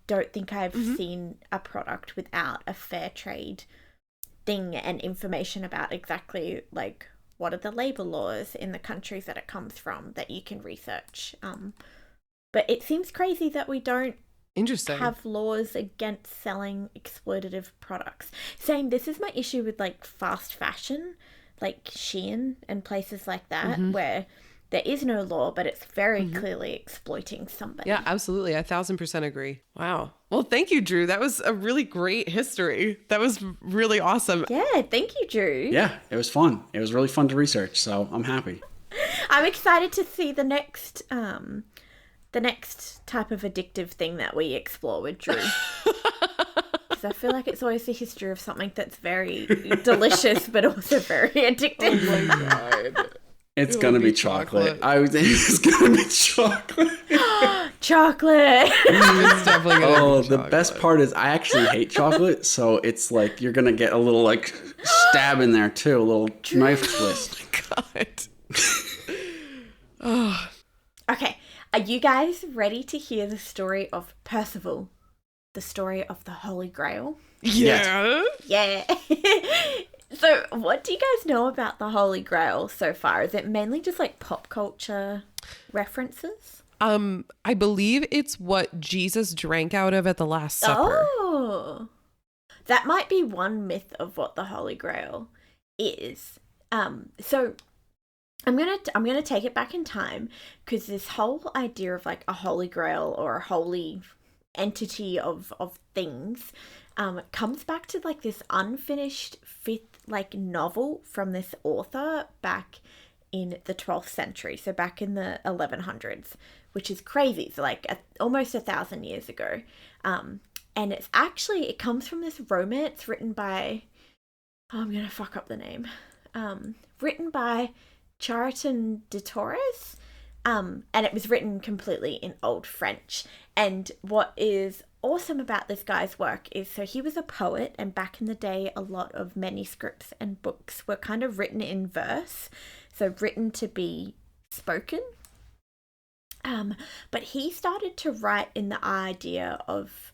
don't think I've seen a product without a fair trade thing and information about exactly, like, what are the labor laws in the countries that it comes from that you can research. But it seems crazy that we don't have laws against selling exploitative products. Same, this is my issue with, like, fast fashion, like Shein and places like that, where there is no law, but it's very clearly exploiting somebody. Yeah, absolutely. 1,000% agree. Wow. Well, thank you, Drew. That was a really great history. That was really awesome. Yeah, thank you, Drew. Yeah, it was fun. It was really fun to research, so I'm happy. I'm excited to see the next type of addictive thing that we explore with Drew. Because I feel like it's always the history of something that's very delicious, but also very addictive. Oh my God. It's going to be chocolate. I would think it's going to be chocolate. Chocolate. It's definitely gonna Oh, be the chocolate. best part is I actually hate chocolate, so it's like you're going to get a little like stab in there too, a little knife twist. God. Okay, are you guys ready to hear the story of Percival? The story of the Holy Grail? Yeah. Yeah. So, what do you guys know about the Holy Grail so far? Is it mainly just like pop culture references? I believe it's what Jesus drank out of at the Last Supper. Oh, that might be one myth of what the Holy Grail is. So I'm gonna take it back in time, because this whole idea of like a Holy Grail or a holy entity of things comes back to like this unfinished fifth like novel from this author back in the 12th century, so back in the 1100s, which is crazy. So like almost 1,000 years ago, and it comes from this romance written by, I'm gonna fuck up the name, written by Chariton de Torres, and it was written completely in Old French. And what is awesome about this guy's work is, so he was a poet, and back in the day a lot of manuscripts and books were kind of written in verse, so written to be spoken. But he started to write in the idea of,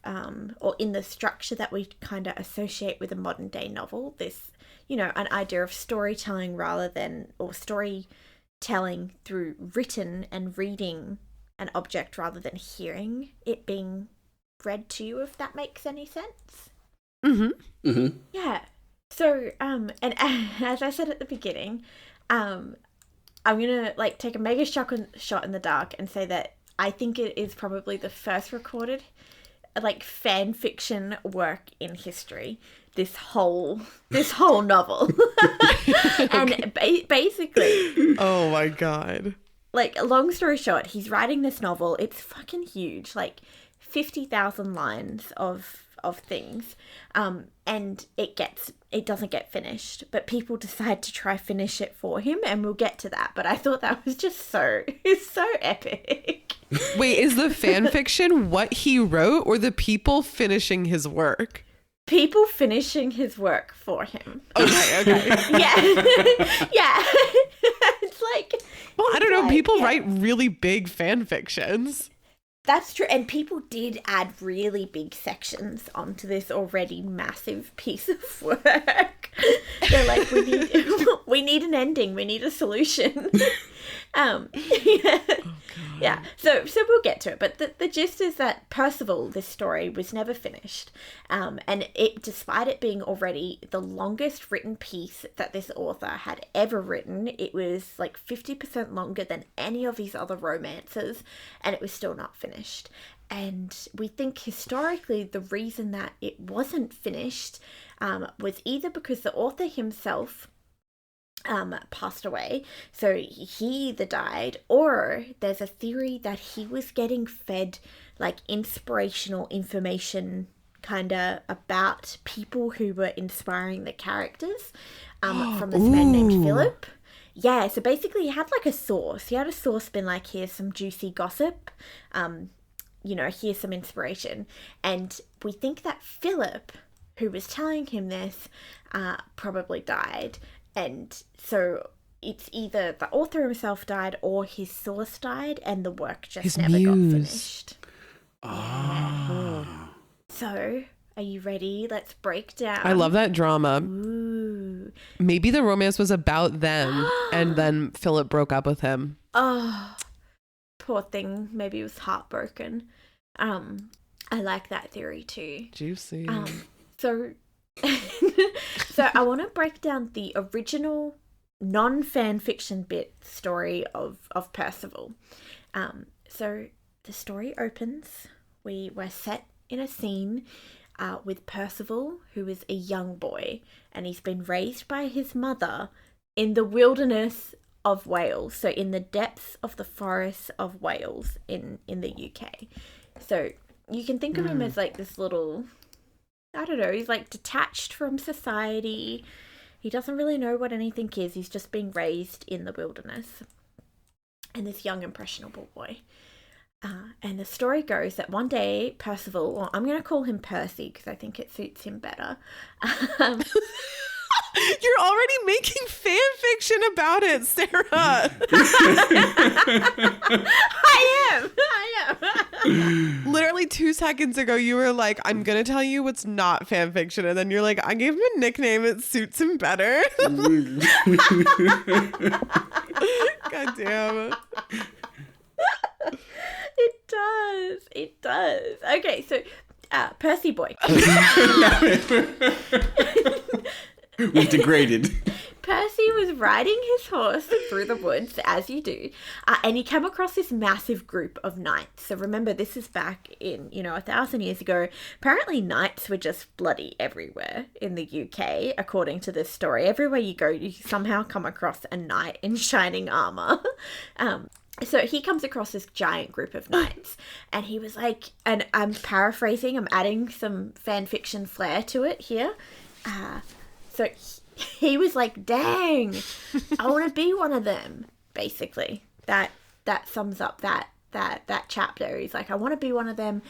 or in the structure that we kind of associate with a modern day novel, this, an idea of storytelling or storytelling through written and reading an object rather than hearing it being read to you, if that makes any sense. Mm-hmm. Mm-hmm. Yeah. So, and as I said at the beginning, I'm gonna like take a mega shot in the dark and say that I think it is probably the first recorded like fan fiction work in history. This whole novel. And basically, Oh my God. like, long story short, he's writing this novel. It's fucking huge, like 50,000 lines of things, and it doesn't get finished, but people decide to try finish it for him, and we'll get to that. But I thought that was just so epic. Wait, is the fan fiction what he wrote, or the people finishing his work? People finishing his work for him. Okay. Yeah. Yeah. It's like, Well, I don't know. like, People yeah. write really big fan fictions. That's true, and people did add really big sections onto this already massive piece of work. They're like, we need an ending, we need a solution. Yeah. Oh, Yeah, so we'll get to it, but the gist is that Percival, this story, was never finished, and despite it being already the longest written piece that this author had ever written, it was like 50% longer than any of his other romances, and it was still not finished. And we think historically the reason that it wasn't finished was either because the author himself passed away, so he either died, or there's a theory that he was getting fed like inspirational information kind of about people who were inspiring the characters from this man named Philip. Yeah, so basically he had like a source. He had a source been like, here's some juicy gossip, here's some inspiration. And we think that Philip, who was telling him this, probably died. And so it's either the author himself died or his source died, and the work just His never got muse. finished. Oh. So, are you ready? Let's break down. I love that drama. Ooh. Maybe the romance was about them, and then Philip broke up with him. Oh, poor thing. Maybe he was heartbroken. I like that theory too. Juicy. So I want to break down the original non-fan fiction bit story of Percival. So the story opens. We're set in a scene with Percival, who is a young boy, and he's been raised by his mother in the wilderness of Wales, so in the depths of the forests of Wales in the UK. So you can think of him as like this little, I don't know, he's like detached from society. He doesn't really know what anything is. He's just being raised in the wilderness. And this young, impressionable boy. And the story goes that one day, Percival, or I'm going to call him Percy because I think it suits him better. You're already making fan fiction about it, Sarah. I am. Literally 2 seconds ago, you were like, I'm going to tell you what's not fan fiction. And then you're like, I gave him a nickname. It suits him better. God damn. It does. Okay, so Percy boy. We've degraded. Percy was riding his horse through the woods, as you do, and he came across this massive group of knights. So remember, this is back in, 1,000 years ago. Apparently knights were just bloody everywhere in the UK, according to this story. Everywhere you go, you somehow come across a knight in shining armor. So he comes across this giant group of knights, and he was like, and I'm paraphrasing, I'm adding some fan fiction flair to it here. So he was like, dang, I want to be one of them, basically. That sums up that chapter. He's like, I want to be one of them,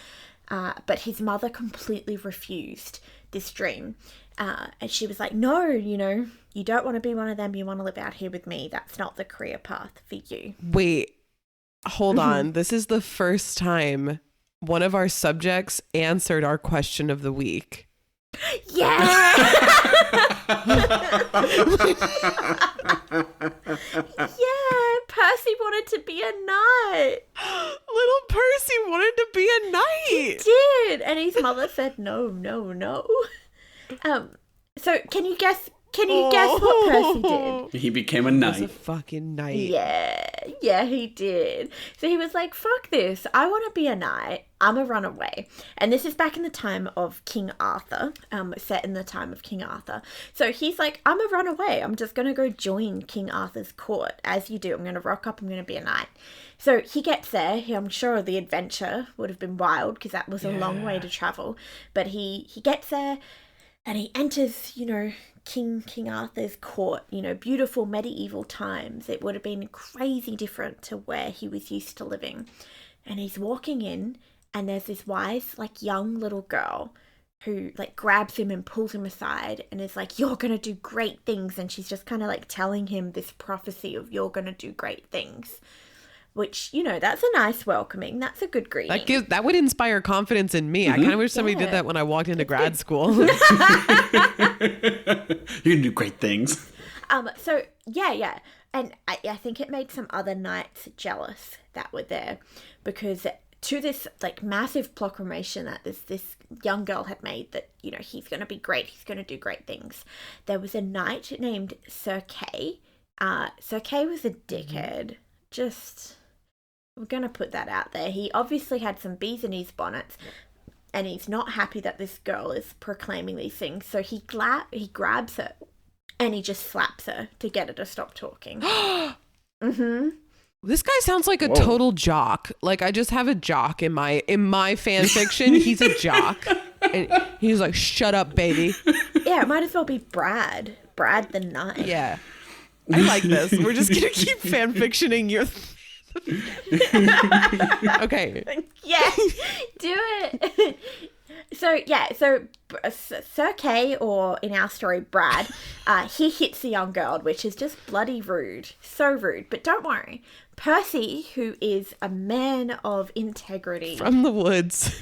but his mother completely refused this dream. And she was like, no, you don't want to be one of them. You want to live out here with me. That's not the career path for you. Wait, hold on. This is the first time one of our subjects answered our question of the week. Yeah. Yeah, Percy wanted to be a knight. Little Percy wanted to be a knight. He did, and his mother said no. So can you guess what Percy did? He became a He was knight. a fucking knight. Yeah, he did. So he was like, fuck this. I want to be a knight. I'm a runaway. And this is back in the time of King Arthur, set in the time of King Arthur. So he's like, I'm a runaway. I'm just going to go join King Arthur's court. As you do, I'm going to rock up. I'm going to be a knight. So he gets there. I'm sure the adventure would have been wild because that was a long way to travel. But he gets there and he enters, King Arthur's court, beautiful medieval times. It would have been crazy different to where he was used to living. And he's walking in, and there's this wise, young little girl who, grabs him and pulls him aside and is like, you're going to do great things. And she's just kind of, telling him this prophecy of you're going to do great things. Which, that's a nice welcoming. That's a good greeting. That would inspire confidence in me. I kind of wish somebody did that when I walked into grad school. You can do great things. So, yeah. And I think it made some other knights jealous that were there. Because to this, massive proclamation that this young girl had made that, he's going to be great. He's going to do great things. There was a knight named Sir Kay. Sir Kay was a dickhead. We're going to put that out there. He obviously had some bees in his bonnet, and he's not happy that this girl is proclaiming these things. So he grabs her, and he just slaps her to get her to stop talking. This guy sounds like a total jock. I just have a jock in my fan fiction. He's a jock. And he's like, shut up, baby. Yeah, it might as well be Brad the knight. Yeah. I like this. We're just going to keep fan fictioning your... Okay. Yeah, do it. So Sir Kay, or in our story, Brad, he hits the young girl, which is just bloody rude. So rude. But don't worry. Percy, who is a man of integrity. From the woods.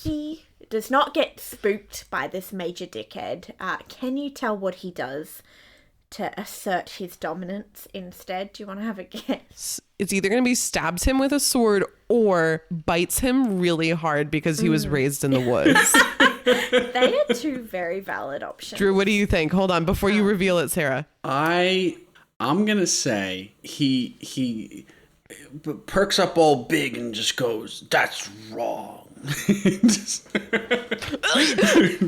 He does not get spooked by this major dickhead. Can you tell what he does to assert his dominance instead? Do you want to have a guess? It's either going to be stabs him with a sword or bites him really hard because he was raised in the woods. They are two very valid options. Drew, what do you think? Hold on, before you reveal it, Sarah. I I'm gonna say he perks up all big and just goes, "That's wrong." Just,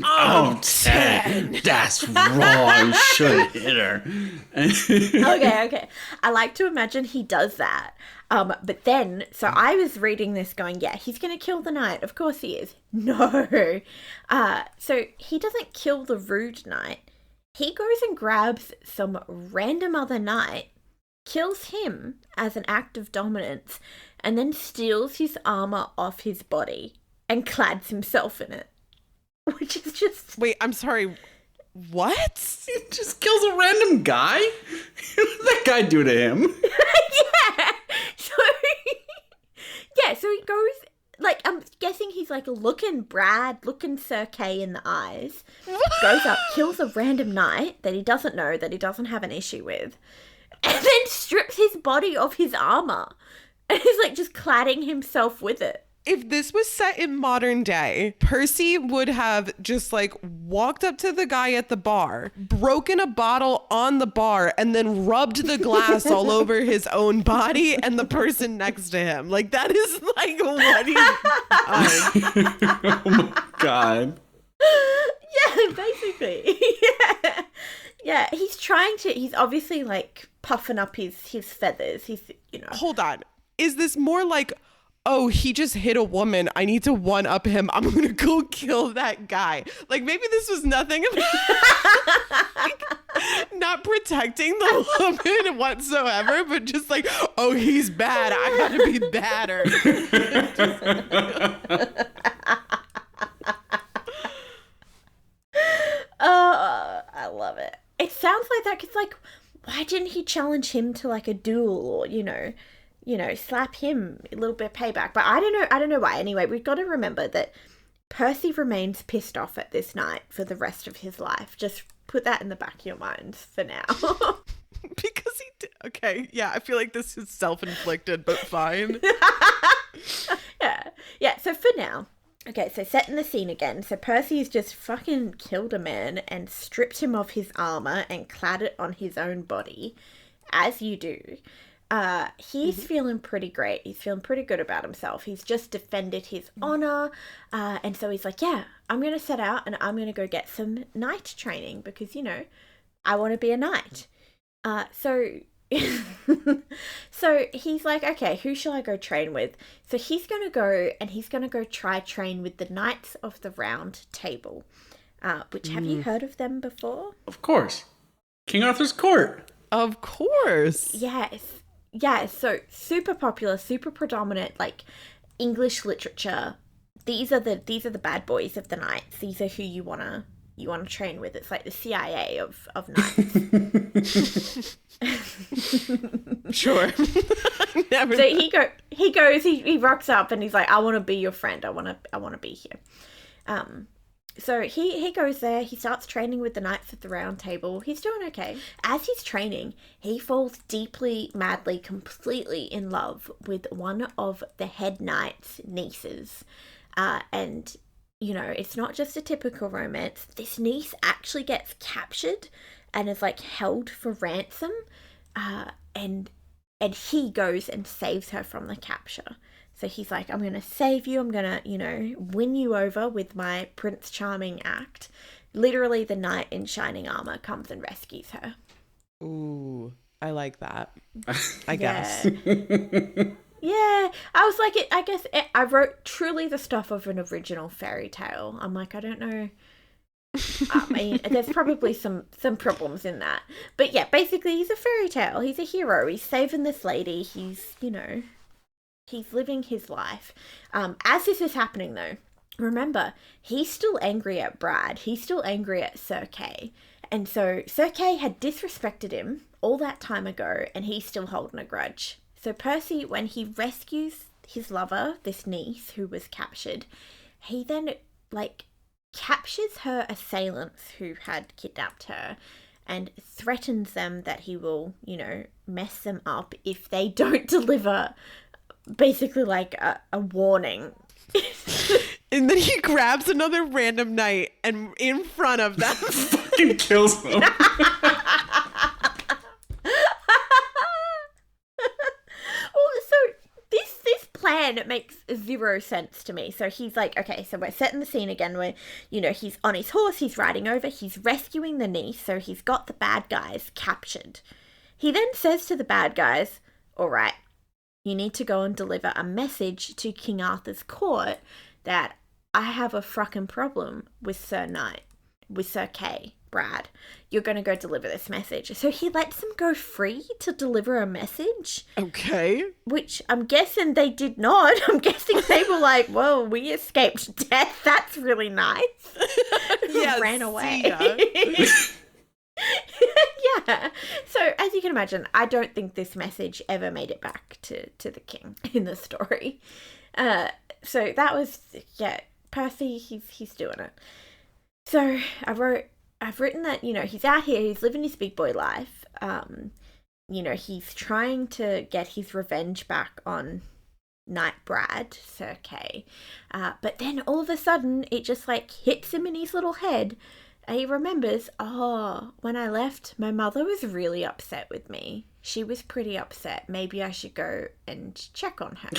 oh, Ted, that's wrong. Should hit her. Okay. I like to imagine he does that. But then, so I was reading this going, yeah, he's going to kill the knight. Of course he is. No. So he doesn't kill the rude knight. He goes and grabs some random other knight, kills him as an act of dominance, and then steals his armor off his body and clads himself in it. Which is just... Wait, I'm sorry. What? He just kills a random guy? What did that guy do to him? Yeah. So he goes, like, I'm guessing he's like looking Sir Kay in the eyes, goes up, kills a random knight that he doesn't know, that he doesn't have an issue with, and then strips his body of his armor and is like just cladding himself with it. If this was set in modern day, Percy would have just like walked up to the guy at the bar, broken a bottle on the bar, and then rubbed the glass all over his own body and the person next to him. Like, that is like what he's done. Oh my God. Yeah, basically. Yeah, he's obviously like puffing up his feathers. He's, Hold on. Is this more like, oh, he just hit a woman, I need to one up him, I'm gonna go kill that guy? Like, maybe this was nothing about like, not protecting the woman whatsoever, but just like, oh, he's bad, I gotta be badder. Oh, I love it. It sounds like that because, like, why didn't he challenge him to like a duel or slap him a little bit of payback? But I don't know why. Anyway, we've got to remember that Percy remains pissed off at this knight for the rest of his life. Just put that in the back of your minds for now. Because he did. Okay, yeah, I feel like this is self-inflicted, but fine. Yeah, so for now. Okay, so setting the scene again. So Percy's just fucking killed a man and stripped him of his armor and clad it on his own body, as you do. He's feeling pretty great. He's feeling pretty good about himself. He's just defended his honor. And so he's like, yeah, I'm going to set out and I'm going to go get some knight training because, I want to be a knight. So he's like, okay, who shall I go train with? So he's going to go try train with the Knights of the Round Table, which have you heard of them before? Of course. King Arthur's court. Of course. Yes. Yeah, so super popular, super predominant, like English literature. These are the bad boys of the knights. These are who you wanna train with. It's like the CIA of knights. Sure. So he rocks up and he's like, I want to be your friend. I want to be here. So he goes there, he starts training with the Knights of the Round Table. He's doing okay. As he's training, he falls deeply, madly, completely in love with one of the head knight's nieces. And, it's not just a typical romance. This niece actually gets captured and is like held for ransom. And he goes and saves her from the capture. So he's like, I'm going to save you. I'm going to, win you over with my Prince Charming act. Literally, the knight in shining armor comes and rescues her. Ooh, I like that. I guess. Yeah. I was like, I wrote truly the stuff of an original fairy tale. I'm like, I don't know. I mean, there's probably some problems in that. But yeah, basically, he's a fairy tale. He's a hero. He's saving this lady. He's, he's living his life. As this is happening, though, remember, he's still angry at Brad. He's still angry at Sir Kay. And so Sir Kay had disrespected him all that time ago, and he's still holding a grudge. So Percy, when he rescues his lover, this niece who was captured, he then, captures her assailants who had kidnapped her and threatens them that he will, mess them up if they don't deliver basically like a warning. And then he grabs another random knight and in front of them fucking kills them. again, it makes zero sense to me. So he's like, okay, so we're setting the scene again where, you know, he's on his horse, he's riding over, he's rescuing the niece, so he's got the bad guys captured. He then says to the bad guys, all right, you need to go and deliver a message to King Arthur's court that I have a fucking problem with Sir Knight, with Sir Kay, Brad. You're going to go deliver this message. So he lets them go free to deliver a message. Okay. Which I'm guessing they did not. I'm guessing they were like, whoa, we escaped death. That's really nice. Yeah, ran away. Yeah. So as you can imagine, I don't think this message ever made it back to the king in the story. So that was, yeah, Percy, he's doing it. So I've written that, you know, he's out here, he's living his big boy life. You know, he's trying to get his revenge back on Knight Brad, Sir Kay. But then all of a sudden, it just like hits him in his little head. And he remembers, oh, when I left, my mother was really upset with me. She was pretty upset. Maybe I should go and check on her.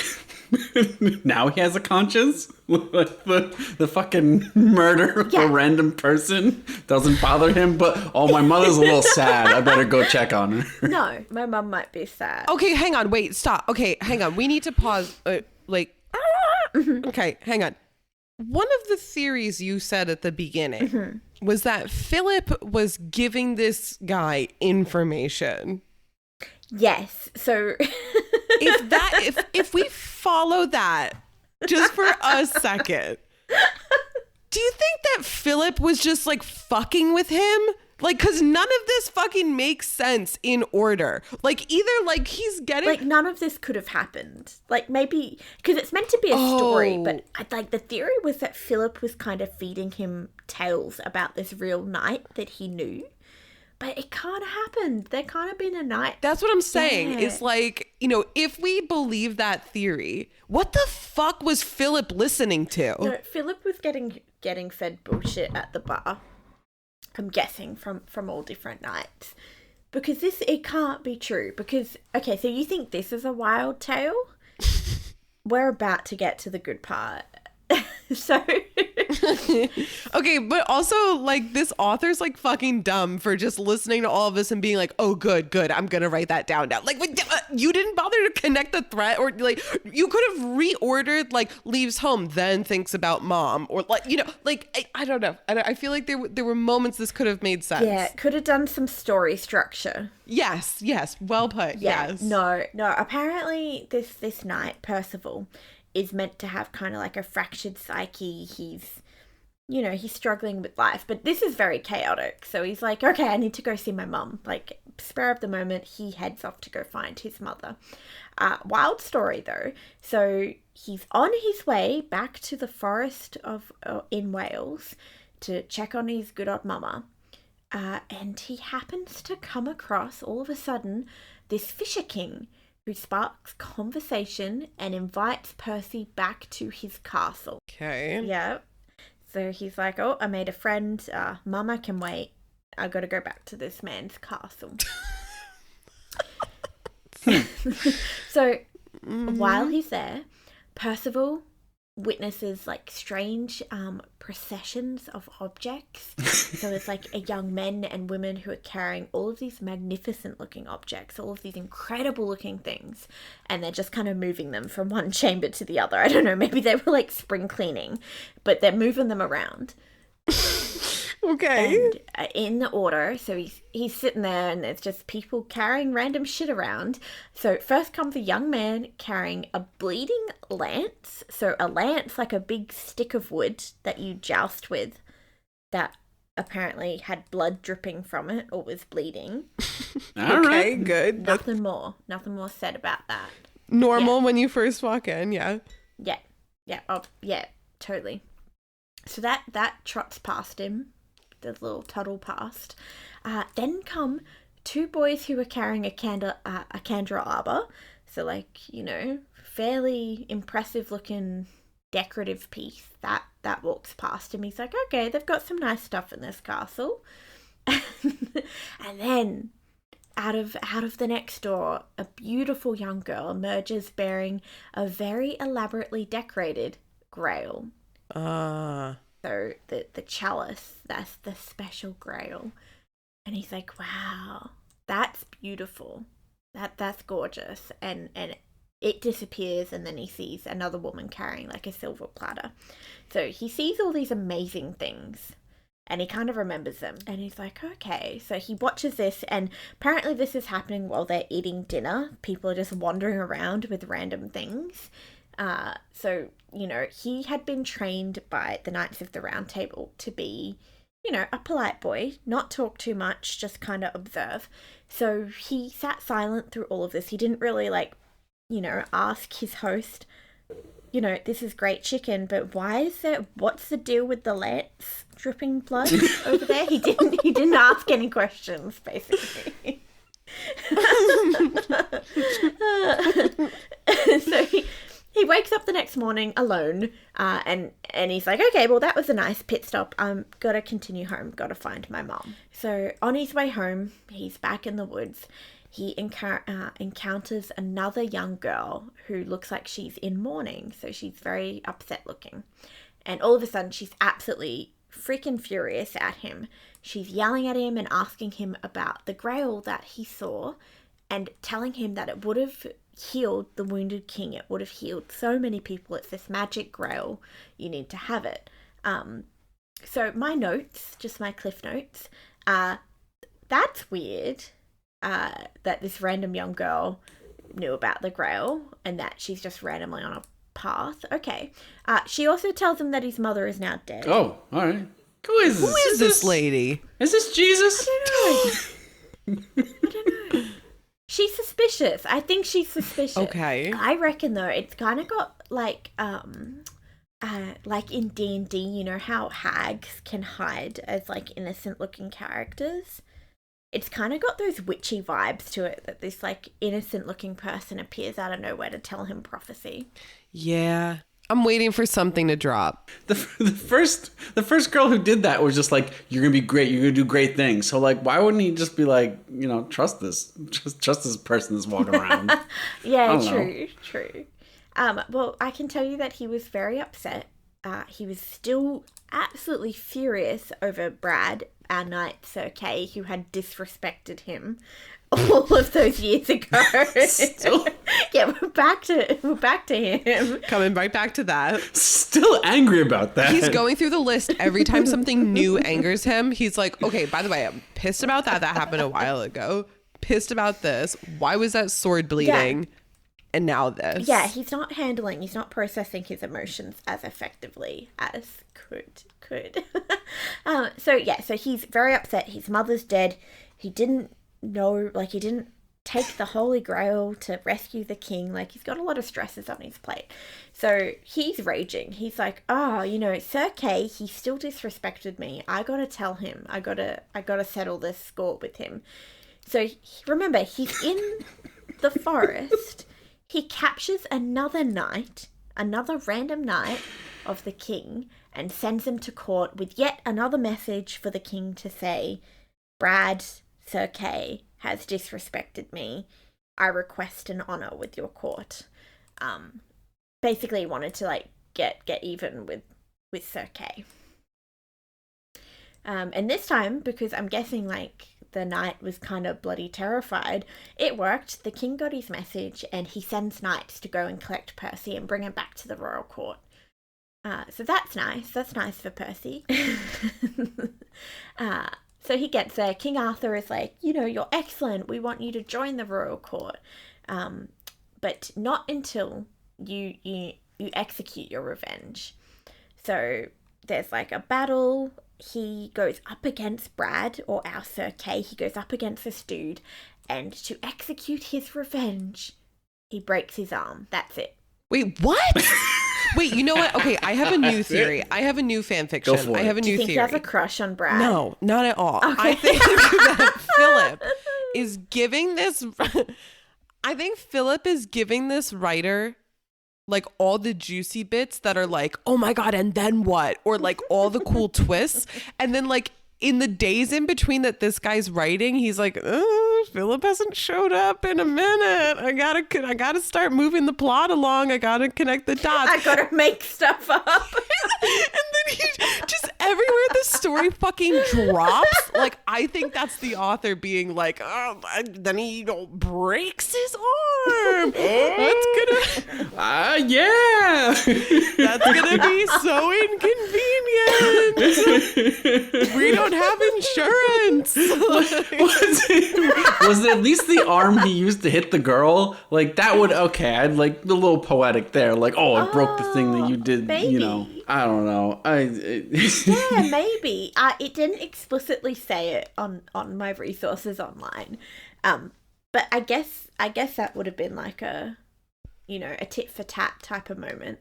Now he has a conscience? Like the fucking murder of a random person doesn't bother him, but, oh, my mother's a little sad. I better go check on her. No, my mum might be sad. Okay, hang on. Wait, stop. Okay, hang on. We need to pause. Okay, hang on. One of the theories you said at the beginning was that Philip was giving this guy information. Yes. So if we follow that just for a second, do you think that Philip was just like fucking with him? Like, because none of this fucking makes sense in order. Like, either like he's getting... Like, none of this could have happened. Like, maybe... Because it's meant to be a story, but like the theory was that Philip was kind of feeding him tales about this real knight that he knew. But it can't have happened. There can't have been a knight. That's what I'm saying. Yeah. It's like, you know, if we believe that theory, what the fuck was Philip listening to? No, Philip was getting fed bullshit at the bar. I'm guessing from all different nights. Because it can't be true. Because, okay, so you think this is a wild tale? We're about to get to the good part. So... Okay, but also, like, this author's, like, fucking dumb for just listening to all of this and being like, oh, good, I'm gonna write that down now. Like, you didn't bother to connect the threat, or, like, you could have reordered, like, leaves home, then thinks about mom, or, like, you know, like, I don't know. I feel like there were moments this could have made sense. Yeah, could have done some story structure. Yes, well put, Yeah, yes. No, apparently this knight, Percival, is meant to have kind of like a fractured psyche. He's struggling with life, but this is very chaotic. So he's like, okay, I need to go see my mum. Like, spur of the moment, he heads off to go find his mother. Wild story though. So he's on his way back to the forest in Wales to check on his good old mama. And he happens to come across, all of a sudden, this Fisher King who sparks conversation and invites Percy back to his castle. Okay. Yeah. So he's like, oh, I made a friend. Mama can wait. I got to go back to this man's castle. So while he's there, Percival witnesses like strange processions of objects. So it's like young men and women who are carrying all of these magnificent looking objects, all of these incredible looking things, and they're just kind of moving them from one chamber to the other. I don't know, maybe they were like spring cleaning, but they're moving them around. Okay. And in order, so he's sitting there and there's just people carrying random shit around. So first comes a young man carrying a bleeding lance. So a lance, like a big stick of wood that you joust with, that apparently had blood dripping from it or was bleeding. Okay, good. Nothing more said about that. Normal when you first walk in, yeah. Yeah, totally. So that trots past him. The little toddle past. Then come two boys who were carrying a candelabra. So, like, you know, fairly impressive looking decorative piece. That walks past him. He's like, okay, they've got some nice stuff in this castle. And then, out of the next door, a beautiful young girl emerges bearing a very elaborately decorated grail. So the chalice, that's the special grail. And he's like, wow, that's beautiful. That's gorgeous. And it disappears, and then he sees another woman carrying like a silver platter. So he sees all these amazing things, and he kind of remembers them. And he's like, okay. So he watches this, and apparently this is happening while they're eating dinner. People are just wandering around with random things. So, you know, he had been trained by the Knights of the Round Table to be, you know, a polite boy, not talk too much, just kind of observe. So he sat silent through all of this. He didn't really, like, you know, ask his host, you know, this is great chicken, but what's the deal with the lance dripping blood over there? He didn't ask any questions, basically. So he wakes up the next morning alone, and he's like, okay, well, that was a nice pit stop. Gotta continue home, gotta find my mom. So on his way home, he's back in the woods. He encounters another young girl who looks like she's in mourning, so she's very upset looking. And all of a sudden, she's absolutely freaking furious at him. She's yelling at him and asking him about the grail that he saw, and telling him that it would have healed the wounded king. It would have healed so many people. It's this magic grail. You need to have it. So my notes, just my cliff notes, that's weird. That this random young girl knew about the grail, and that she's just randomly on a path. Okay. She also tells him that his mother is now dead. Oh, all right. Who is this lady? Is this Jesus? I don't know. She's suspicious. I think she's suspicious. Okay. I reckon though, it's kind of got like in D&D, you know how hags can hide as like innocent looking characters? It's kind of got those witchy vibes to it, that this like innocent looking person appears out of nowhere to tell him prophecy. Yeah. I'm waiting for something to drop. The first girl who did that was just like, you're gonna be great, you're gonna do great things. So like, why wouldn't he just be like, you know, trust this person that's walking around? Yeah, true. Well, I can tell you that he was very upset. He was still absolutely furious over Brad, our knight Sir Kay, who had disrespected him all of those years ago. Still? Yeah, we're back to him. Coming right back to that. Still angry about that. He's going through the list every time something new angers him. He's like, okay, by the way, I'm pissed about that. That happened a while ago. Pissed about this. Why was that sword bleeding? Yeah. And now this. Yeah, he's not processing his emotions as effectively as could. So he's very upset. His mother's dead. He didn't take the Holy Grail to rescue the king. Like, he's got a lot of stresses on his plate. So he's raging. He's like, oh, you know, Sir Kay, he still disrespected me. I gotta tell him. I gotta settle this score with him. So remember, he's in the forest. He captures another random knight of the king, and sends him to court with yet another message for the king to say, Brad, Sir Kay has disrespected me. I request an honor with your court. Basically wanted to like get even with Sir Kay. And this time, because I'm guessing like the knight was kind of bloody terrified, it worked. The king got his message, and he sends knights to go and collect Percy and bring him back to the royal court. So that's nice. That's nice for Percy. So he gets there. King Arthur is like, you know, you're excellent. We want you to join the royal court. But not until you execute your revenge. So there's like a battle. He goes up against Brad, or our Sir Kay. He goes up against this dude, and to execute his revenge, he breaks his arm. That's it. Wait, what? Wait, you know what? Okay, I have a new theory. I have a new fan fiction. Go for it. I have a new theory. Do you think theory. he has a crush on Brad? No, not at all. Okay. I think that Philip is giving this... I think Philip is giving this writer like all the juicy bits that are like, oh my God, and then what? Or like all the cool twists. And then like in the days in between that this guy's writing, he's like, Philip hasn't showed up in a minute. I gotta start moving the plot along. I gotta connect the dots. I gotta make stuff up. And then he just everywhere the story fucking drops. Like, I think that's the author being like, then he breaks his arm. That's gonna yeah. That's gonna be so inconvenient. We don't have insurance. Was it at least the arm he used to hit the girl? Like, that would, okay, I'd like the little poetic there. Like, I broke the thing that you did, maybe. I don't know. Yeah, maybe. It didn't explicitly say it on my resources online. But I guess that would have been like a tit for tat type of moment.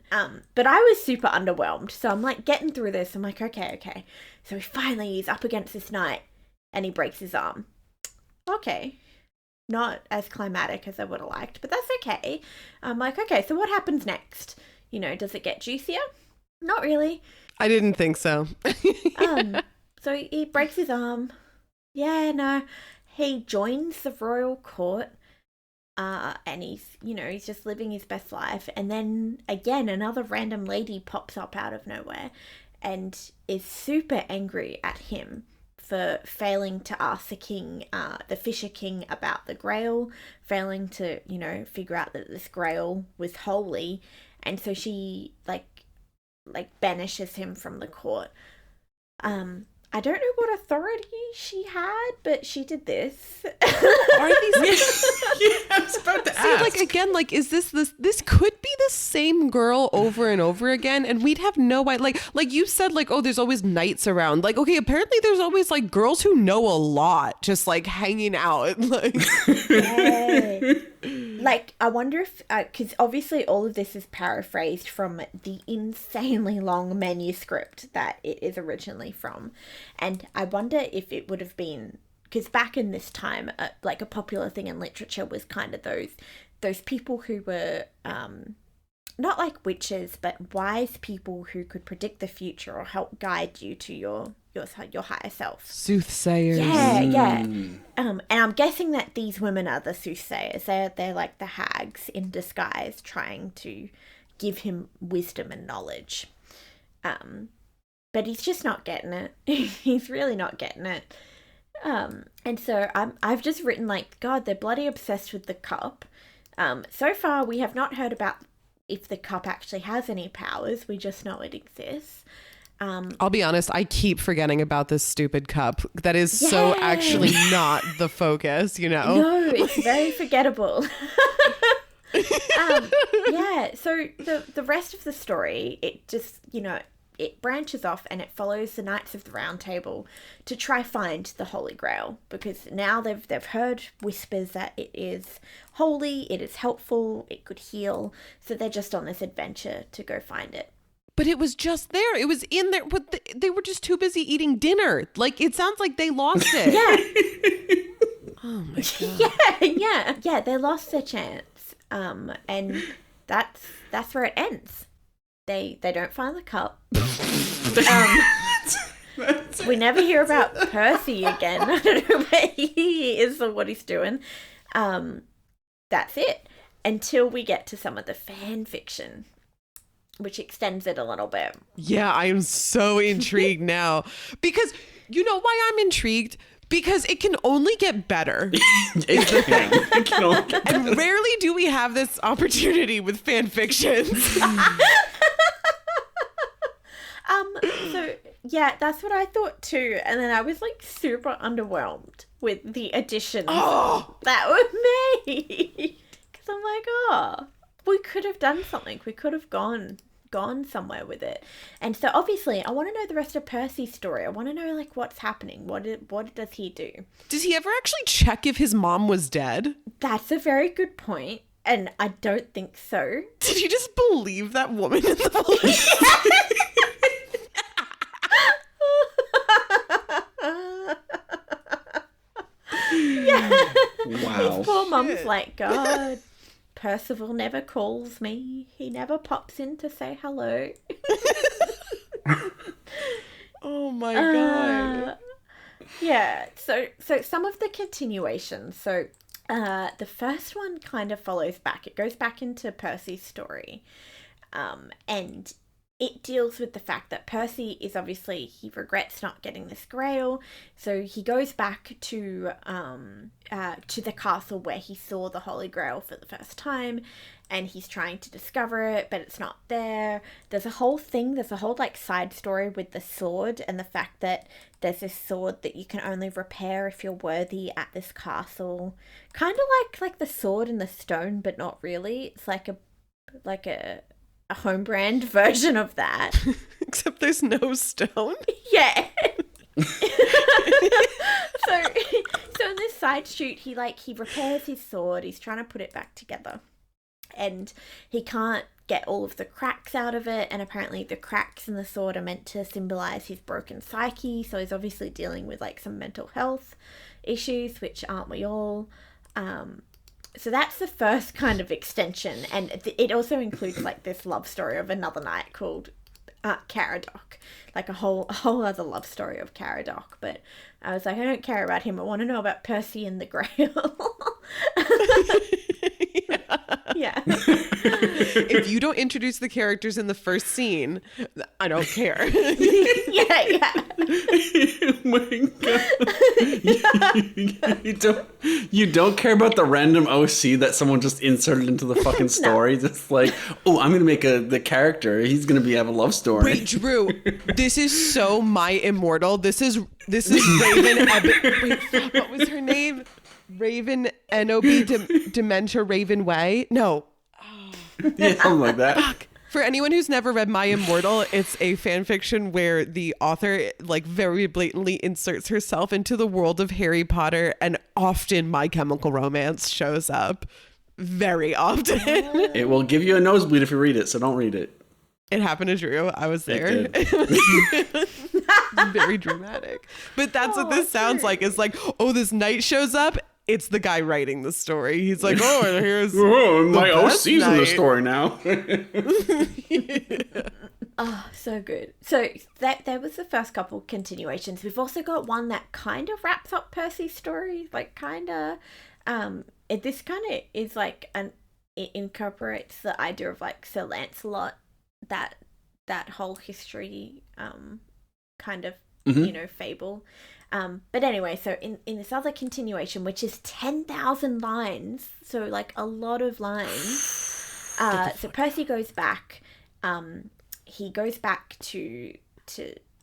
But I was super underwhelmed. So I'm like getting through this. I'm like, okay. So he's up against this knight and he breaks his arm. Okay. Not as climatic as I would have liked, but that's okay. I'm like, okay, so what happens next? Does it get juicier? Not really. I didn't think so. So he breaks his arm. Yeah, no. He joins the royal court. And he's just living his best life. And then again, another random lady pops up out of nowhere and is super angry at him for failing to ask the king, the Fisher King, about the Grail, failing to, figure out that this Grail was holy. And so she like banishes him from the court. I don't know what authority she had, but she did this. Are these? Yeah, I was about to ask. Like, again, like, is this could be the same girl over and over again, and we'd have no idea. Like you said, like, there's always knights around. Like, okay, apparently there's always like girls who know a lot, just like hanging out. Like, like, I wonder if, because obviously all of this is paraphrased from the insanely long manuscript that it is originally from. And I wonder if it would have been, because back in this time, like a popular thing in literature was kind of those people who were not like witches, but wise people who could predict the future or help guide you to your higher self. Soothsayers. Yeah. And I'm guessing that these women are the soothsayers. They're like the hags in disguise, trying to give him wisdom and knowledge. But he's just not getting it. He's really not getting it. And so I've just written like, God, they're bloody obsessed with the cup. So far, we have not heard about if the cup actually has any powers. We just know it exists. I'll be honest, I keep forgetting about this stupid cup. That is so actually not the focus, No, it's very forgettable. So the rest of the story, it just, it branches off and it follows the Knights of the Round Table to try find the Holy Grail, because now they've heard whispers that it is holy, it is helpful, it could heal, so they're just on this adventure to go find it. But it was just there. It was in there, but they were just too busy eating dinner. Like, it sounds like they lost it. Yeah. Oh my God. Yeah, they lost their chance. And that's where it ends. They don't find the cup. We never hear about Percy again. I don't know where he is or what he's doing. That's it. Until we get to some of the fan fiction, which extends it a little bit. Yeah, I am so intrigued now. Because you know why I'm intrigued? Because it can only get better. It's the thing. It can only get better. And rarely do we have this opportunity with fan fictions. So yeah, that's what I thought too. And then I was like super underwhelmed with the additions that were made. Because I'm like, we could have done something. We could have gone somewhere with it. And so obviously I want to know the rest of Percy's story. I want to know like what's happening. What does he do? Does he ever actually check if his mom was dead? That's a very good point. And I don't think so. Did he just believe that woman in the police? Yeah. Wow. His poor mum's like, God, Percival never calls me. He never pops in to say hello. Oh my God. Yeah. So some of the continuations. So the first one kind of follows back. It goes back into Percy's story. And it deals with the fact that Percy is obviously, he regrets not getting this grail. So he goes back to the castle where he saw the Holy Grail for the first time, and he's trying to discover it, but it's not there. There's a whole like side story with the sword and the fact that there's this sword that you can only repair if you're worthy at this castle. Kind of like the sword and the stone, but not really. It's like a home brand version of that. Except there's no stone. Yeah. so in this side shoot, he repairs his sword. He's trying to put it back together, and he can't get all of the cracks out of it. And apparently, the cracks in the sword are meant to symbolize his broken psyche. So he's obviously dealing with like some mental health issues, which aren't we all? So that's the first kind of extension, and it also includes like this love story of another knight called Caradoc, like a whole other love story of Caradoc. But I was like, I don't care about him. I want to know about Percy and the Grail. Yeah. If you don't introduce the characters in the first scene, I don't care. Yeah. Oh my God. You don't care about the random OC that someone just inserted into the fucking story. No. Just like, oh, I'm gonna make the character. He's gonna have a love story. Wait, Drew, this is so My Immortal. This is Raven. Wait, what was her name? Raven Enobi Dementia Raven Way? No. Yeah, something like that. Fuck. For anyone who's never read My Immortal, it's a fan fiction where the author like very blatantly inserts herself into the world of Harry Potter, and often My Chemical Romance shows up. Very often. It will give you a nosebleed if you read it, so don't read it. It happened to Drew. I was there. Very dramatic. But that's what this sounds like. It's like, oh, this knight shows up. It's the guy writing the story. He's like, oh, and here's my OC's in the story now. Yeah. Oh, so good. So that was the first couple continuations. We've also got one that kind of wraps up Percy's story. Like kind of, this kind of is like it incorporates the idea of like Sir Lancelot, that whole history, kind of, fable. But anyway, so in this other continuation, which is 10,000 lines, so like a lot of lines, so Percy goes back, he goes back to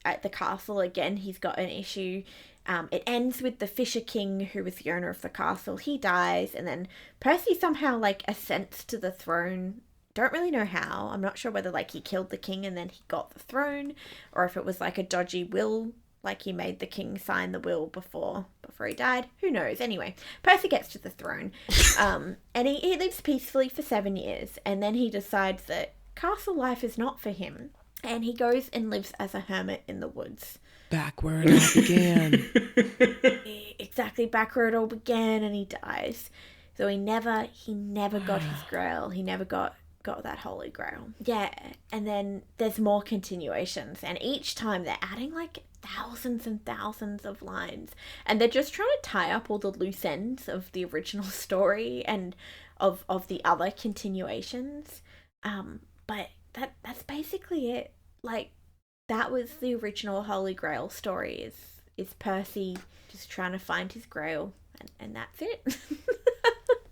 at the castle again. He's got an issue. It ends with the Fisher King, who was the owner of the castle. He dies, and then Percy somehow like ascends to the throne. Don't really know how. I'm not sure whether like he killed the king and then he got the throne, or if it was like a dodgy will, like he made the king sign the will before he died. Who knows? Anyway, Percy gets to the throne, and he lives peacefully for 7 years, and then he decides that castle life is not for him, and he goes and lives as a hermit in the woods. Back where it all began. Exactly, back where it all began, and he dies. So he never got his grail. He never got that Holy Grail. Yeah, and then there's more continuations, and each time they're adding like thousands and thousands of lines, and they're just trying to tie up all the loose ends of the original story and of the other continuations. But that's basically it. Like, that was the original Holy Grail story, is Percy just trying to find his grail, and that's it.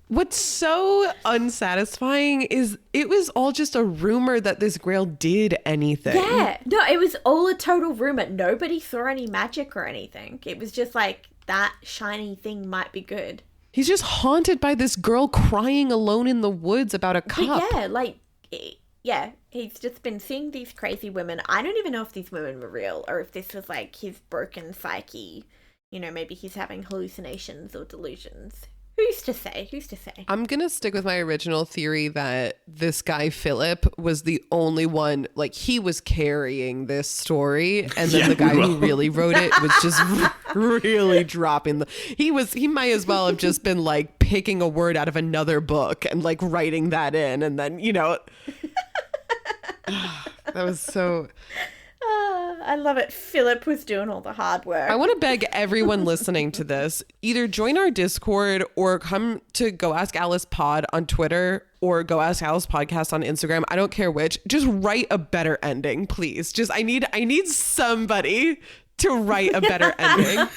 What's so unsatisfying is it was all just a rumor that this grail did anything. Yeah. No, it was all a total rumor. Nobody saw any magic or anything. It was just like, that shiny thing might be good. He's just haunted by this girl crying alone in the woods about a cup. But yeah, he's just been seeing these crazy women. I don't even know if these women were real, or if this was like his broken psyche. Maybe he's having hallucinations or delusions. Who's to say? I'm going to stick with my original theory that this guy, Philip, was the only one, like, he was carrying this story. And then the guy who really wrote it was just really dropping he might as well have just been like picking a word out of another book and like writing that in. And then, that was so... I love it. Philip was doing all the hard work. I want to beg everyone listening to this, either join our Discord or come to Go Ask Alice Pod on Twitter or Go Ask Alice Podcast on Instagram. I don't care which. Just write a better ending, please. Just I need somebody to write a better ending.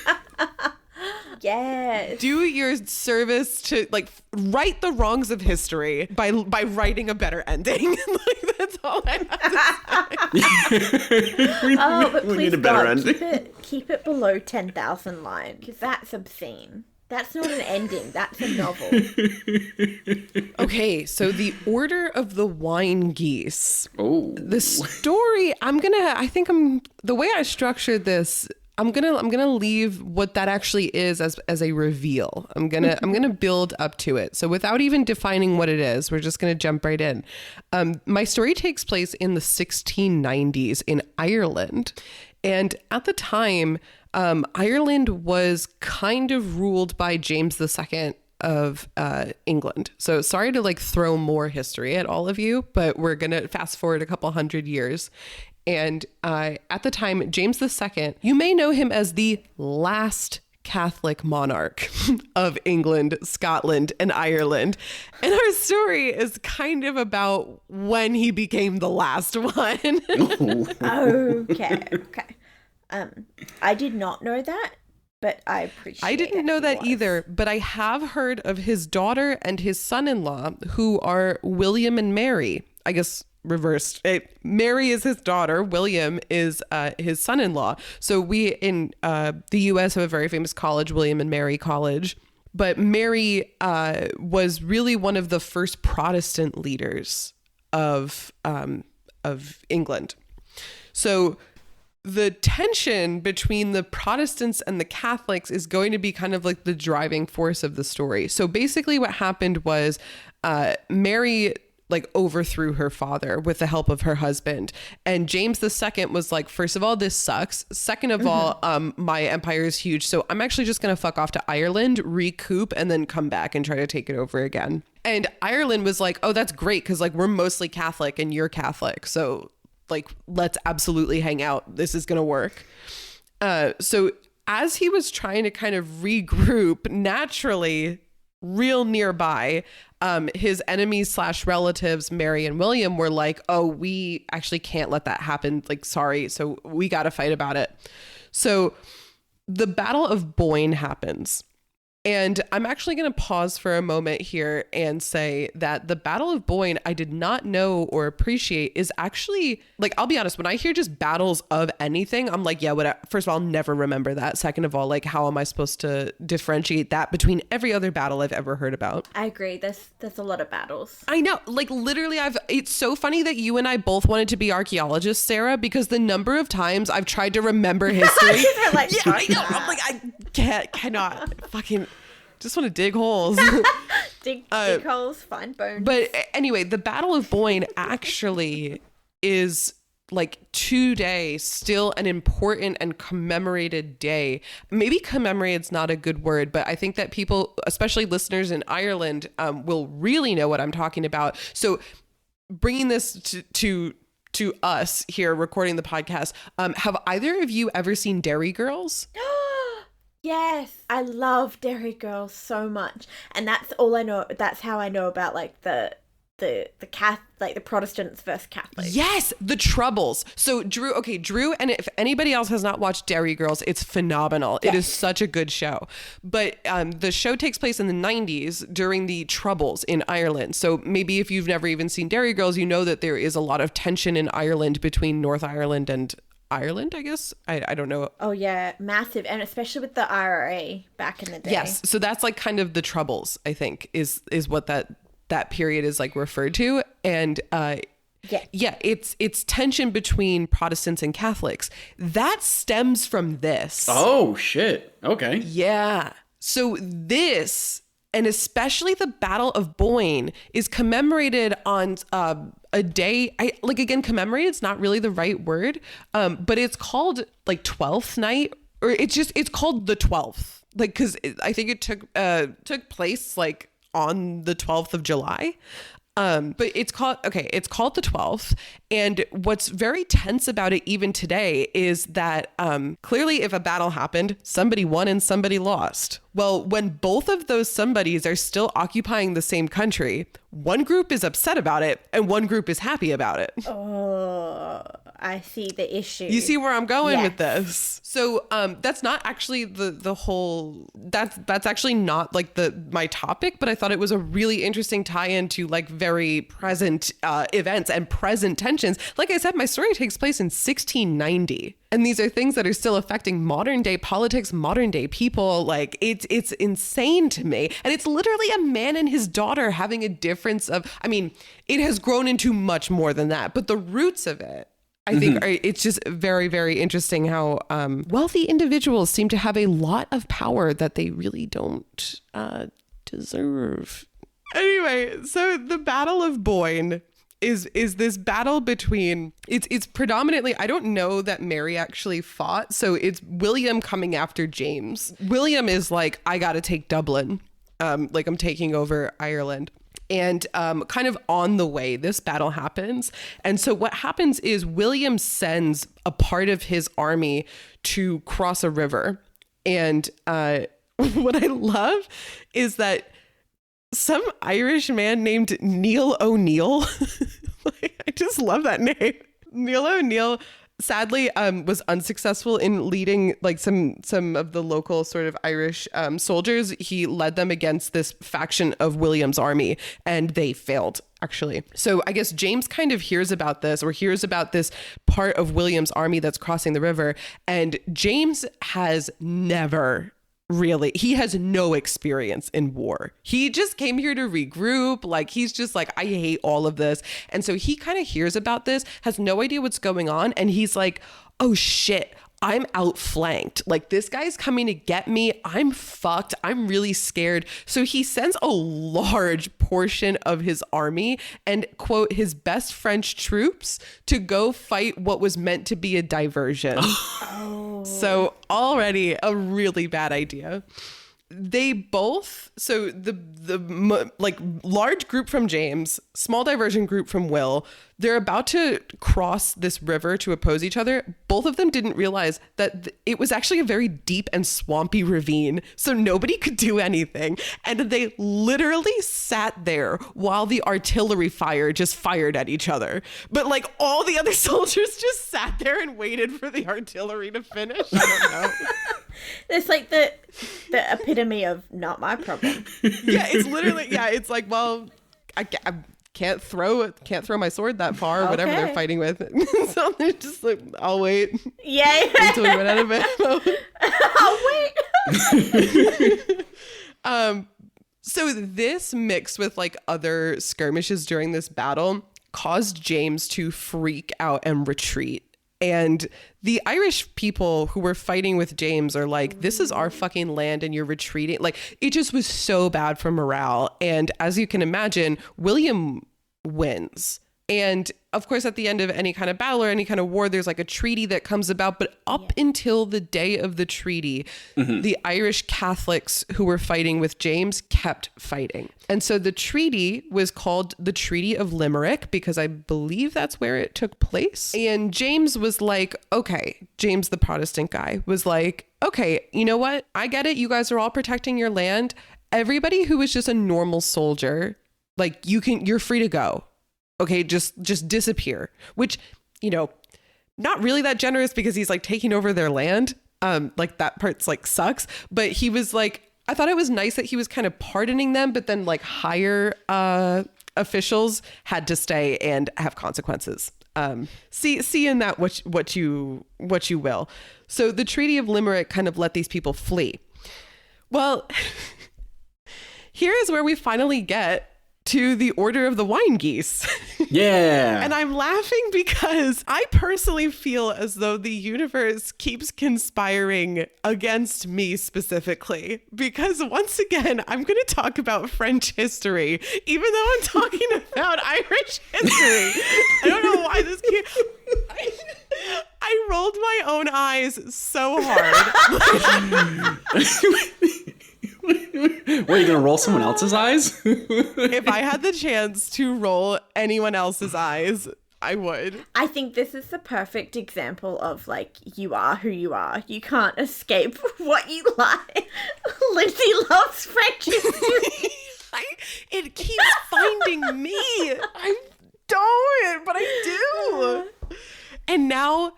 Yes. Do your service to like right the wrongs of history by writing a better ending. Like that's all I have to say. But we please need a better God, ending. keep it below 10,000 lines because that's obscene. That's not an ending. That's a novel. Okay, so the Order of the Wine Geese. Oh. The story, the way I structured this, I'm gonna leave what that actually is as a reveal. I'm gonna build up to it. So without even defining what it is, we're just gonna jump right in. My story takes place in the 1690s in Ireland, and at the time, Ireland was kind of ruled by James II of England. So sorry to like throw more history at all of you, but we're gonna fast forward a couple hundred years. And at the time, James II, you may know him as the last Catholic monarch of England, Scotland, and Ireland. And our story is kind of about when he became the last one. Okay. I did not know that, but I appreciate it. I didn't know that either, but I have heard of his daughter and his son-in-law, who are William and Mary. I guess reversed. Mary is his daughter. William is his son-in-law. So we in the U.S. have a very famous college, William and Mary College. But Mary was really one of the first Protestant leaders of England. So the tension between the Protestants and the Catholics is going to be kind of like the driving force of the story. So basically what happened was Mary like overthrew her father with the help of her husband. And James II was like, first of all, this sucks. Second of all, my empire is huge. So I'm actually just going to fuck off to Ireland, recoup, and then come back and try to take it over again. And Ireland was like, oh, that's great. Cause like we're mostly Catholic and you're Catholic. So like, let's absolutely hang out. This is going to work. So as he was trying to kind of regroup, naturally, real nearby, his enemies / relatives, Mary and William, were like, oh, we actually can't let that happen. Like, sorry. So we got to fight about it. So the Battle of Boyne happens. And I'm actually going to pause for a moment here and say that the Battle of Boyne, I did not know or appreciate, is actually, like, I'll be honest, when I hear just battles of anything, I'm like, yeah, first of all, I'll never remember that. Second of all, like, how am I supposed to differentiate that between every other battle I've ever heard about? I agree. There's a lot of battles. I know. Like, literally, it's so funny that you and I both wanted to be archaeologists, Sarah, because the number of times I've tried to remember history. Like, yeah, I know. I'm like, I cannot fucking... just want to dig holes. dig holes, find bones. But anyway, the Battle of Boyne actually is like today still an important and commemorated day. Maybe commemorated's not a good word, but I think that people, especially listeners in Ireland, will really know what I'm talking about. So bringing this to us here recording the podcast, have either of you ever seen Derry Girls? Yes, I love Derry Girls so much, and that's all I know. That's how I know about like the Protestants versus Catholics. Yes, the Troubles. So Drew, and if anybody else has not watched Derry Girls, it's phenomenal. Yes. It is such a good show. But the show takes place in the 90s during the Troubles in Ireland. So maybe if you've never even seen Derry Girls, you know that there is a lot of tension in Ireland between North Ireland and Ireland, I guess. I don't know. Oh yeah, massive, and especially with the IRA back in the day. Yes, so that's like kind of the Troubles, I think, is what that period is like referred to. And it's tension between Protestants and Catholics that stems from this. Oh shit. Okay. Yeah. So this, and especially the Battle of Boyne, is commemorated on a day. Commemorated is not really the right word, but it's called like 12th night, or it's called the 12th, like, because I think it took place like on the 12th of July. But it's called the 12th. And what's very tense about it even today is that clearly if a battle happened, somebody won and somebody lost. Well, when both of those somebodies are still occupying the same country, one group is upset about it and one group is happy about it. Oh, I see the issue. You see where I'm going with this. So that's not actually the whole, that's actually not like my topic, but I thought it was a really interesting tie-in to like very present events and present tensions. Like I said, my story takes place in 1690. And these are things that are still affecting modern day politics, modern day people. Like it's insane to me. And it's literally a man and his daughter having a difference of, I mean, it has grown into much more than that, but the roots of it, I think it's just very, very interesting how wealthy individuals seem to have a lot of power that they really don't deserve. Anyway, so the Battle of Boyne is this battle between, it's predominantly, I don't know that Mary actually fought, so it's William coming after James. William is like, I gotta take Dublin, like I'm taking over Ireland. And kind of on the way, this battle happens. And so what happens is William sends a part of his army to cross a river. And what I love is that some Irish man named Neil O'Neill, like, I just love that name. Neil O'Neill sadly was unsuccessful in leading like some of the local sort of Irish soldiers. He led them against this faction of William's army and they failed, actually. So I guess James kind of hears about this part of William's army that's crossing the river, and James has never really, he has no experience in war. He just came here to regroup. Like, he's just like, I hate all of this. And so he kind of hears about this, has no idea what's going on. And he's like, oh shit, I'm outflanked. Like, this guy's coming to get me. I'm fucked. I'm really scared. So he sends a large portion of his army and, quote, his best French troops to go fight what was meant to be a diversion. Oh. So already a really bad idea. They both, so the like large group from James, small diversion group from Will, they're about to cross this river to oppose each other. Both of them didn't realize that it was actually a very deep and swampy ravine, so nobody could do anything. And they literally sat there while the artillery fire just fired at each other. But like all the other soldiers just sat there and waited for the artillery to finish. I don't know. It's like the epitome of not my problem. Yeah, it's literally, yeah, it's like, well, I can't throw my sword that far, or whatever they're fighting with. So they're just like, I'll wait. Yeah. Until we run out of ammo. I'll wait. So this mixed with like other skirmishes during this battle caused James to freak out and retreat. And the Irish people who were fighting with James are like, this is our fucking land and you're retreating. Like, it just was so bad for morale. And as you can imagine, William wins. And of course, at the end of any kind of battle or any kind of war, there's like a treaty that comes about. But up until the day of the treaty, the Irish Catholics who were fighting with James kept fighting. And so the treaty was called the Treaty of Limerick because I believe that's where it took place. And James was like, okay, James, the Protestant guy, was like, okay, you know what? I get it. You guys are all protecting your land. Everybody who is just a normal soldier, like you're free to go. Okay, just disappear, which, you know, not really that generous because he's like taking over their land. Like that part's like sucks. But he was like, I thought it was nice that he was kind of pardoning them, but then like higher officials had to stay and have consequences. See in that what you will. So the Treaty of Limerick kind of let these people flee. Well, here is where we finally get to the Order of the Wine Geese. Yeah. And I'm laughing because I personally feel as though the universe keeps conspiring against me specifically. Because once again, I'm going to talk about French history, even though I'm talking about Irish history. I don't know why this came. I rolled my own eyes so hard. What, are you gonna roll someone else's eyes? If I had the chance to roll anyone else's eyes, I would. I think this is the perfect example of, like, you are who you are. You can't escape what you like. Lindsay loves French history. It keeps finding me. I don't, but I do. And now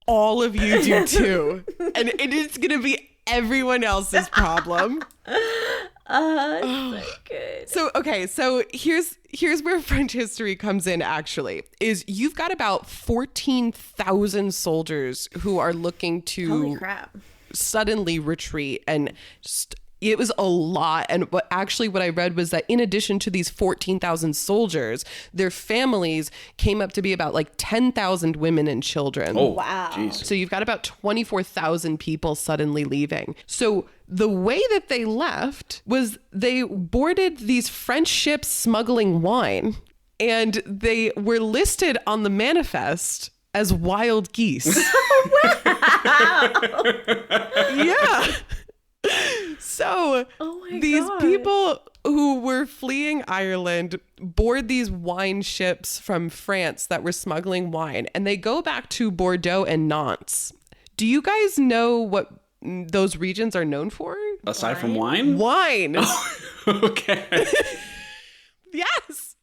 all of you do too. And it is going to be everyone else's problem. So good. So here's where French history comes in, actually, is you've got about 14,000 soldiers who are looking to Holy crap. suddenly retreat, and it was a lot. And what I read was that in addition to these 14,000 soldiers, their families came up to be about like 10,000 women and children. Oh, Wow. Jeez. So you've got about 24,000 people suddenly leaving. So the way that they left was they boarded these French ships smuggling wine, and they were listed on the manifest as wild geese. Yeah. So these God. people who were fleeing Ireland board these wine ships from France that were smuggling wine, and they go back to Bordeaux and Nantes. Do you guys know what those regions are known for? Aside from wine? Wine. Okay. Yes.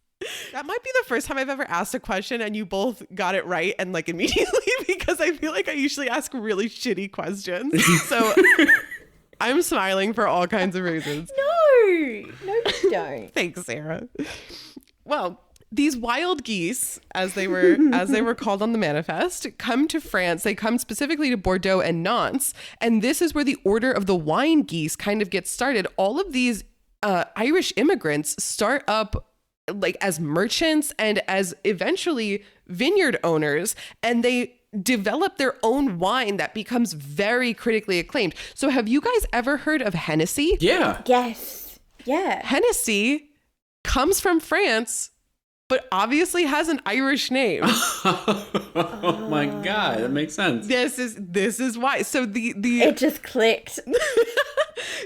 That might be the first time I've ever asked a question and you both got it right and like immediately, because I feel like I usually ask really shitty questions. So I'm smiling for all kinds of reasons. No, you don't. Thanks, Sarah. Well, these wild geese, as they were called on the manifest, come to France. They come specifically to Bordeaux and Nantes, and this is where the Order of the Wine Geese kind of gets started. All of these Irish immigrants start up like as merchants and as eventually vineyard owners, and they develop their own wine that becomes very critically acclaimed. So have you guys ever heard of Hennessy? Yeah. Yes. Yeah. Hennessy comes from France, but obviously has an Irish name. Oh my God, that makes sense. This is why. So the It just clicked.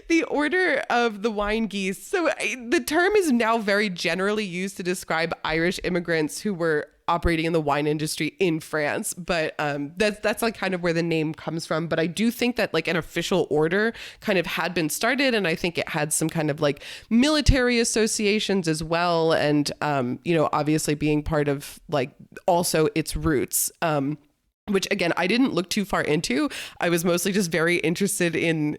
the Order of the Wine Geese. So the term is now very generally used to describe Irish immigrants who were operating in the wine industry in France, but that's like kind of where the name comes from. But I do think that like an official order kind of had been started, and I think it had some kind of like military associations as well, and obviously being part of like also its roots. Which again, I didn't look too far into. I was mostly just very interested in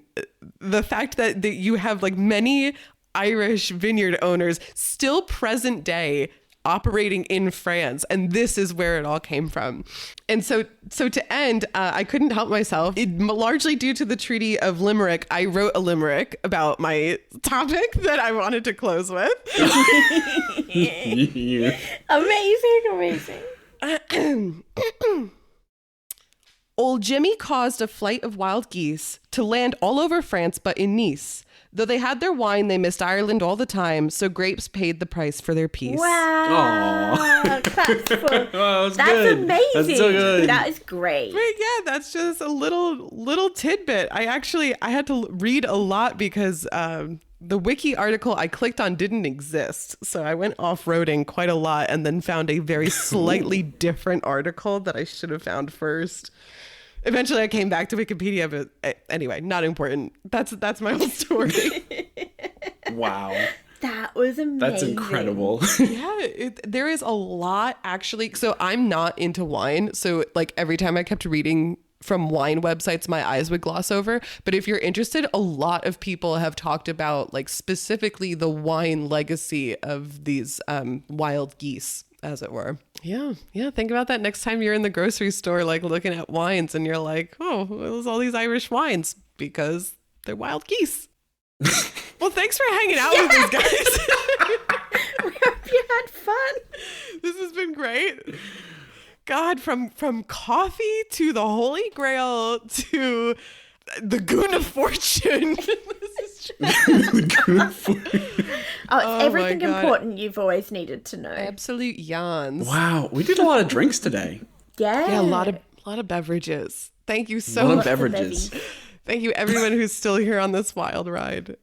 the fact that you have like many Irish vineyard owners still present day operating in France, and this is where it all came from. And so to end, I couldn't help myself. Largely due to the Treaty of Limerick, I wrote a limerick about my topic that I wanted to close with. Amazing. Old Jimmy caused a flight of wild geese to land all over France but in Nice. Though they had their wine, they missed Ireland all the time, so grapes paid the price for their peace. Wow. Claps for... Oh, That's good. amazing. That's so good. That is great. But yeah, that's just a little tidbit. I had to read a lot because the Wiki article I clicked on didn't exist. So I went off-roading quite a lot and then found a very slightly different article that I should have found first. Eventually I came back to Wikipedia, but anyway, not important. That's my whole story. Wow. That was amazing. That's incredible. Yeah, there is a lot actually. So I'm not into wine. So like every time I kept reading from wine websites, my eyes would gloss over. But if you're interested, a lot of people have talked about like specifically the wine legacy of these wild geese, as it were. Yeah. Think about that next time you're in the grocery store, like looking at wines and you're like, oh, there's all these Irish wines because they're wild geese. Well, thanks for hanging out with us, guys. We hope you had fun. This has been great. God, from coffee to the Holy Grail to the Goon of Fortune. This is It's everything important you've always needed to know. absolute yawns. Wow, we did a lot of drinks today. Yeah. Yeah, a lot of beverages. Thank you A so lot of much. beverages. Thank you everyone who's still here on this wild ride.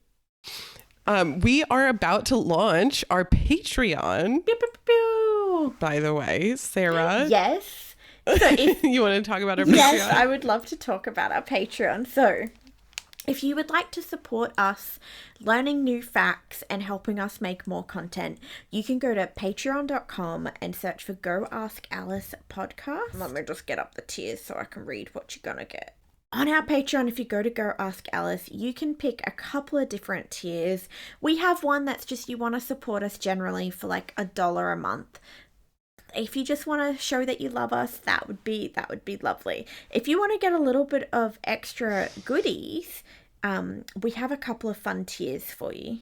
We are about to launch our Patreon, Pew, pew, pew, pew. by the way. Sarah, Yes. So if you want to talk about our Patreon? Yes, I would love to talk about our Patreon. So, if you would like to support us learning new facts and helping us make more content, you can go to patreon.com and search for Go Ask Alice podcast. Let me just get up the tiers so I can read what you're going to get. On our Patreon, if you go to Go Ask Alice, you can pick a couple of different tiers. We have one that's just you want to support us generally for like $1 a month. If you just want to show that you love us, that would be lovely. If you want to get a little bit of extra goodies, we have a couple of fun tiers for you.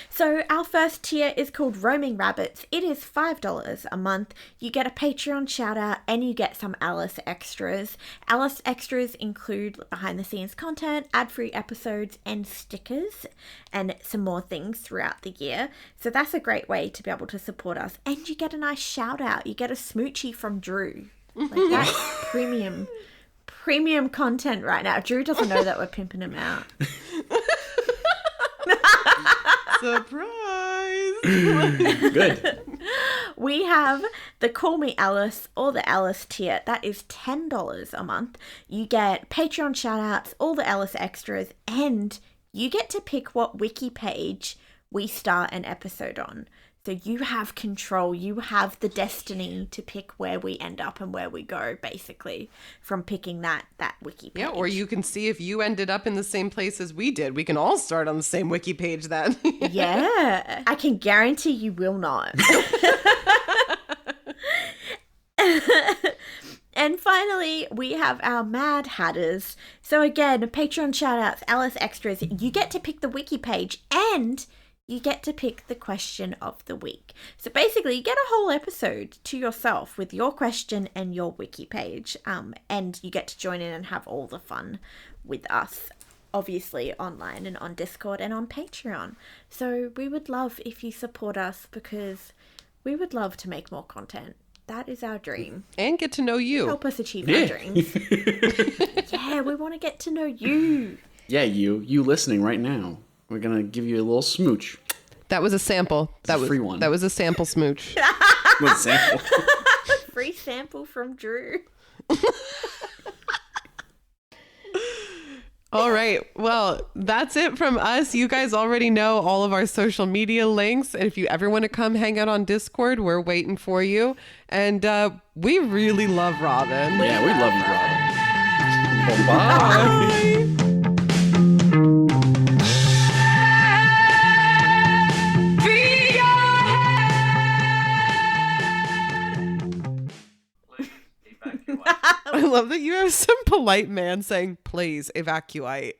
So our first tier is called Roaming Rabbits. It is $5 a month. You get a Patreon shout out and you get some Alice extras. Alice extras include behind the scenes content, ad-free episodes and stickers and some more things throughout the year. So that's a great way to be able to support us. And you get a nice shout out. You get a smoochie from Drew. Like that's premium content right now. Drew doesn't know that we're pimping him out. Surprise! Good. We have the Call Me Alice or the Alice tier. That is $10 a month. You get Patreon shoutouts, all the Alice extras, and you get to pick what wiki page we start an episode on. So you have control, you have the destiny to pick where we end up and where we go, basically, from picking that wiki page. Yeah, or you can see if you ended up in the same place as we did. We can all start on the same wiki page then. Yeah, I can guarantee you will not. And finally, we have our Mad Hatters. So again, Patreon shoutouts, Alice extras, you get to pick the wiki page and you get to pick the question of the week. So basically, you get a whole episode to yourself with your question and your wiki page. And you get to join in and have all the fun with us, obviously online and on Discord and on Patreon. So we would love if you support us because we would love to make more content. That is our dream. And get to know you. Help us achieve our dreams. Yeah, we want to get to know you. Yeah, you listening right now. We're going to give you a little smooch. That was a sample. That was a free one. That was a sample smooch. What sample? Free sample from Drew. All right. Well, that's it from us. You guys already know all of our social media links. And if you ever want to come hang out on Discord, we're waiting for you. And we really love Robin. Yeah, we love you, Robin. Bye. I love that you have some polite man saying, please evacuate.